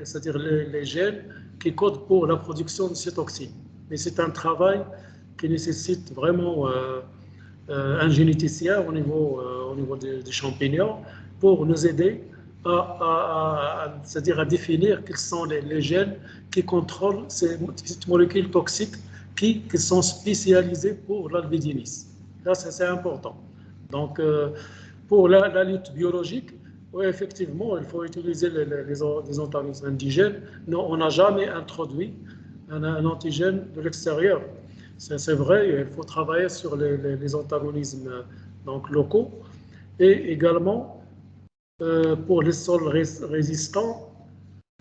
c'est-à-dire les gènes qui codent pour la production de ces toxines. Mais c'est un travail qui nécessite vraiment un généticien au niveau des champignons pour nous aider c'est-à-dire à définir quels sont les gènes qui contrôlent ces molécules toxiques qui sont spécialisées pour l'albidinus. Là, c'est important. Donc, pour la lutte biologique, oui, effectivement, il faut utiliser les organismes indigènes. Non, on n'a jamais introduit un antigène de l'extérieur. C'est vrai, il faut travailler sur les antagonismes donc, locaux. Et également, pour les sols résistants,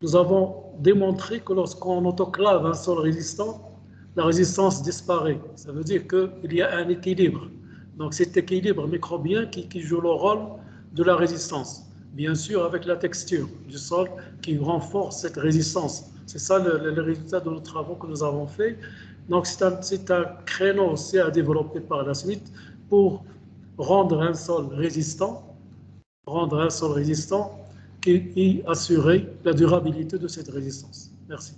nous avons démontré que lorsqu'on autoclave un sol résistant, la résistance disparaît. Ça veut dire qu'il y a un équilibre. Donc cet équilibre microbien qui joue le rôle de la résistance. Bien sûr, avec la texture du sol qui renforce cette résistance. C'est ça le résultat de nos travaux que nous avons faits. Donc c'est un créneau aussi à développer par la suite pour rendre un sol résistant et assurer la durabilité de cette résistance. Merci.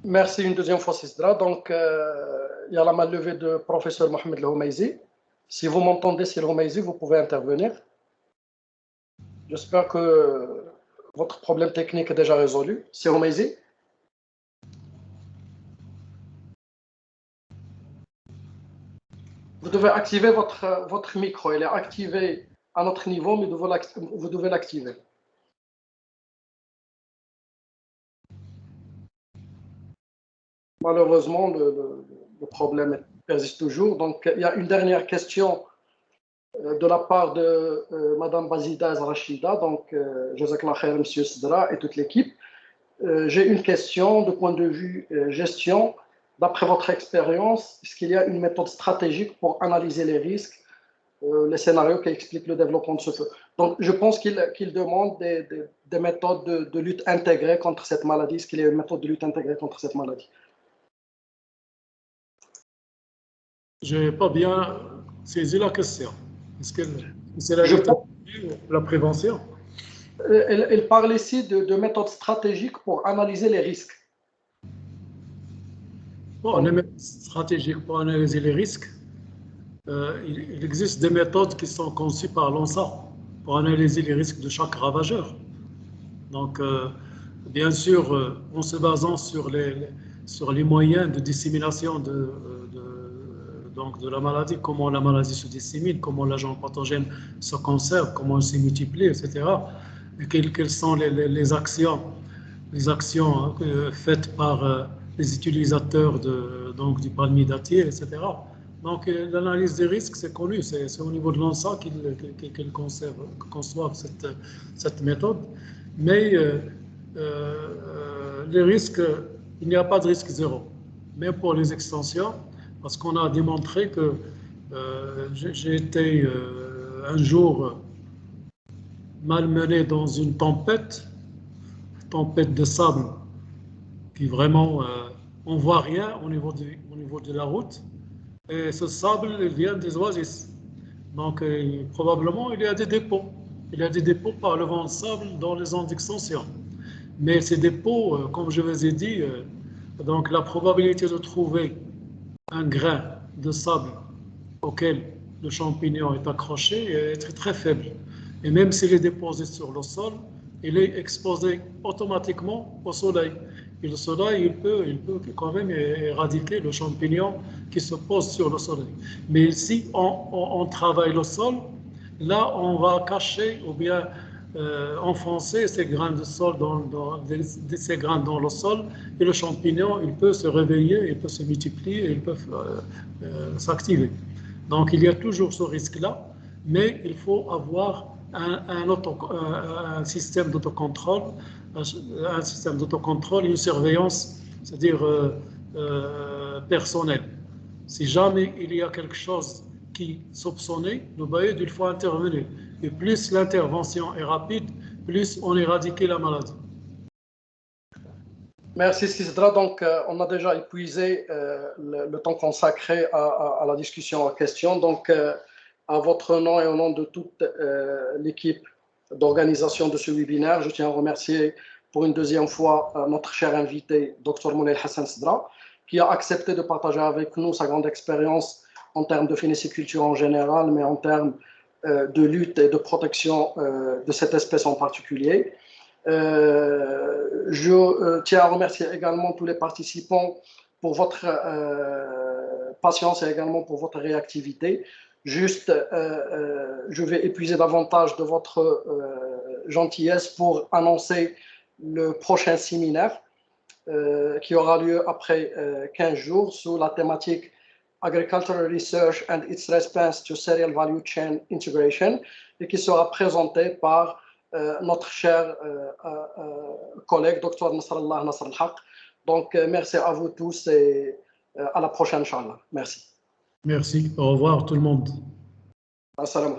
Merci une deuxième fois, Cisdra. Donc, il y a la main levée de professeur Mohamed El Houmeizi. Si vous m'entendez, Sir Houmeizi, vous pouvez intervenir. J'espère que votre problème technique est déjà résolu. Sir Houmeizi. Vous devez activer votre micro. Il est activé à notre niveau, mais vous devez l'activer. Malheureusement, le problème persiste toujours. Donc, il y a une dernière question de la part de Madame Bazida Rachida. Donc, Jazakallah khair, Monsieur Sidra et toute l'équipe. J'ai une question de point de vue gestion. D'après votre expérience, est-ce qu'il y a une méthode stratégique pour analyser les risques les scénarios qui expliquent le développement de ce feu. Donc, je pense qu'il demande des méthodes de lutte intégrées contre cette maladie. Est-ce qu'il y a une méthode de lutte intégrée contre cette maladie? Je n'ai pas bien saisi la question. Est-ce que c'est la lutte ou la prévention? Elle parle ici de méthodes stratégiques pour analyser les risques. Bon, les méthodes stratégiques pour analyser les risques, il existe des méthodes qui sont conçues par l'ONSA pour analyser les risques de chaque ravageur. Donc, bien sûr, en se basant sur les moyens de dissémination donc de la maladie, comment la maladie se dissémine, comment l'agent pathogène se conserve, comment il se multiplie, etc. Et quelles sont les actions faites par les utilisateurs donc du palmier dattier, etc. Donc l'analyse des risques, c'est connu, c'est au niveau de l'ONSA qu'ils conçoivent cette méthode. Mais les risques, il n'y a pas de risque zéro. Même pour les extensions, parce qu'on a démontré que j'ai été un jour malmené dans une tempête de sable, qui vraiment, on ne voit rien au niveau de la route, et ce sable il vient des oasis. Donc probablement il y a des dépôts. Il y a des dépôts par le vent de sable dans les zones d'extension. Mais ces dépôts, comme je vous ai dit, donc la probabilité de trouver un grain de sable auquel le champignon est accroché est très, très faible. Et même s'il est déposé sur le sol, il est exposé automatiquement au soleil. Et le soleil, il peut quand même éradiquer le champignon qui se pose sur le soleil. Mais si on travaille le sol, là, on va cacher ou bien enfoncer ces grains de sol ces grains dans le sol, et le champignon, il peut se réveiller, il peut se multiplier, il peut s'activer. Donc il y a toujours ce risque-là, mais il faut avoir un système d'autocontrôle, une surveillance, c'est-à-dire personnelle. Si jamais il y a quelque chose qui soupçonnait, le BAED, il faut intervenir. Et plus l'intervention est rapide, plus on éradique la maladie. Merci Sidra. Donc, on a déjà épuisé le temps consacré à la discussion en question. Donc, à votre nom et au nom de toute l'équipe d'organisation de ce webinaire, je tiens à remercier pour une deuxième fois notre cher invité, Dr Moulay Hassan Sidra, qui a accepté de partager avec nous sa grande expérience en termes de phéniciculture en général, mais en termes de lutte et de protection de cette espèce en particulier. Je tiens à remercier également tous les participants pour votre patience et également pour votre réactivité. Juste, je vais épuiser davantage de votre gentillesse pour annoncer le prochain séminaire qui aura lieu après 15 jours sous la thématique Agricultural Research and its Response to Cereal Value Chain Integration, et qui sera présenté par notre cher collègue Dr Nasrallah Nasr al-Haq. Donc merci à vous tous et à la prochaine, Inch'Allah. Merci. Merci. Au revoir tout le monde. Assalamu.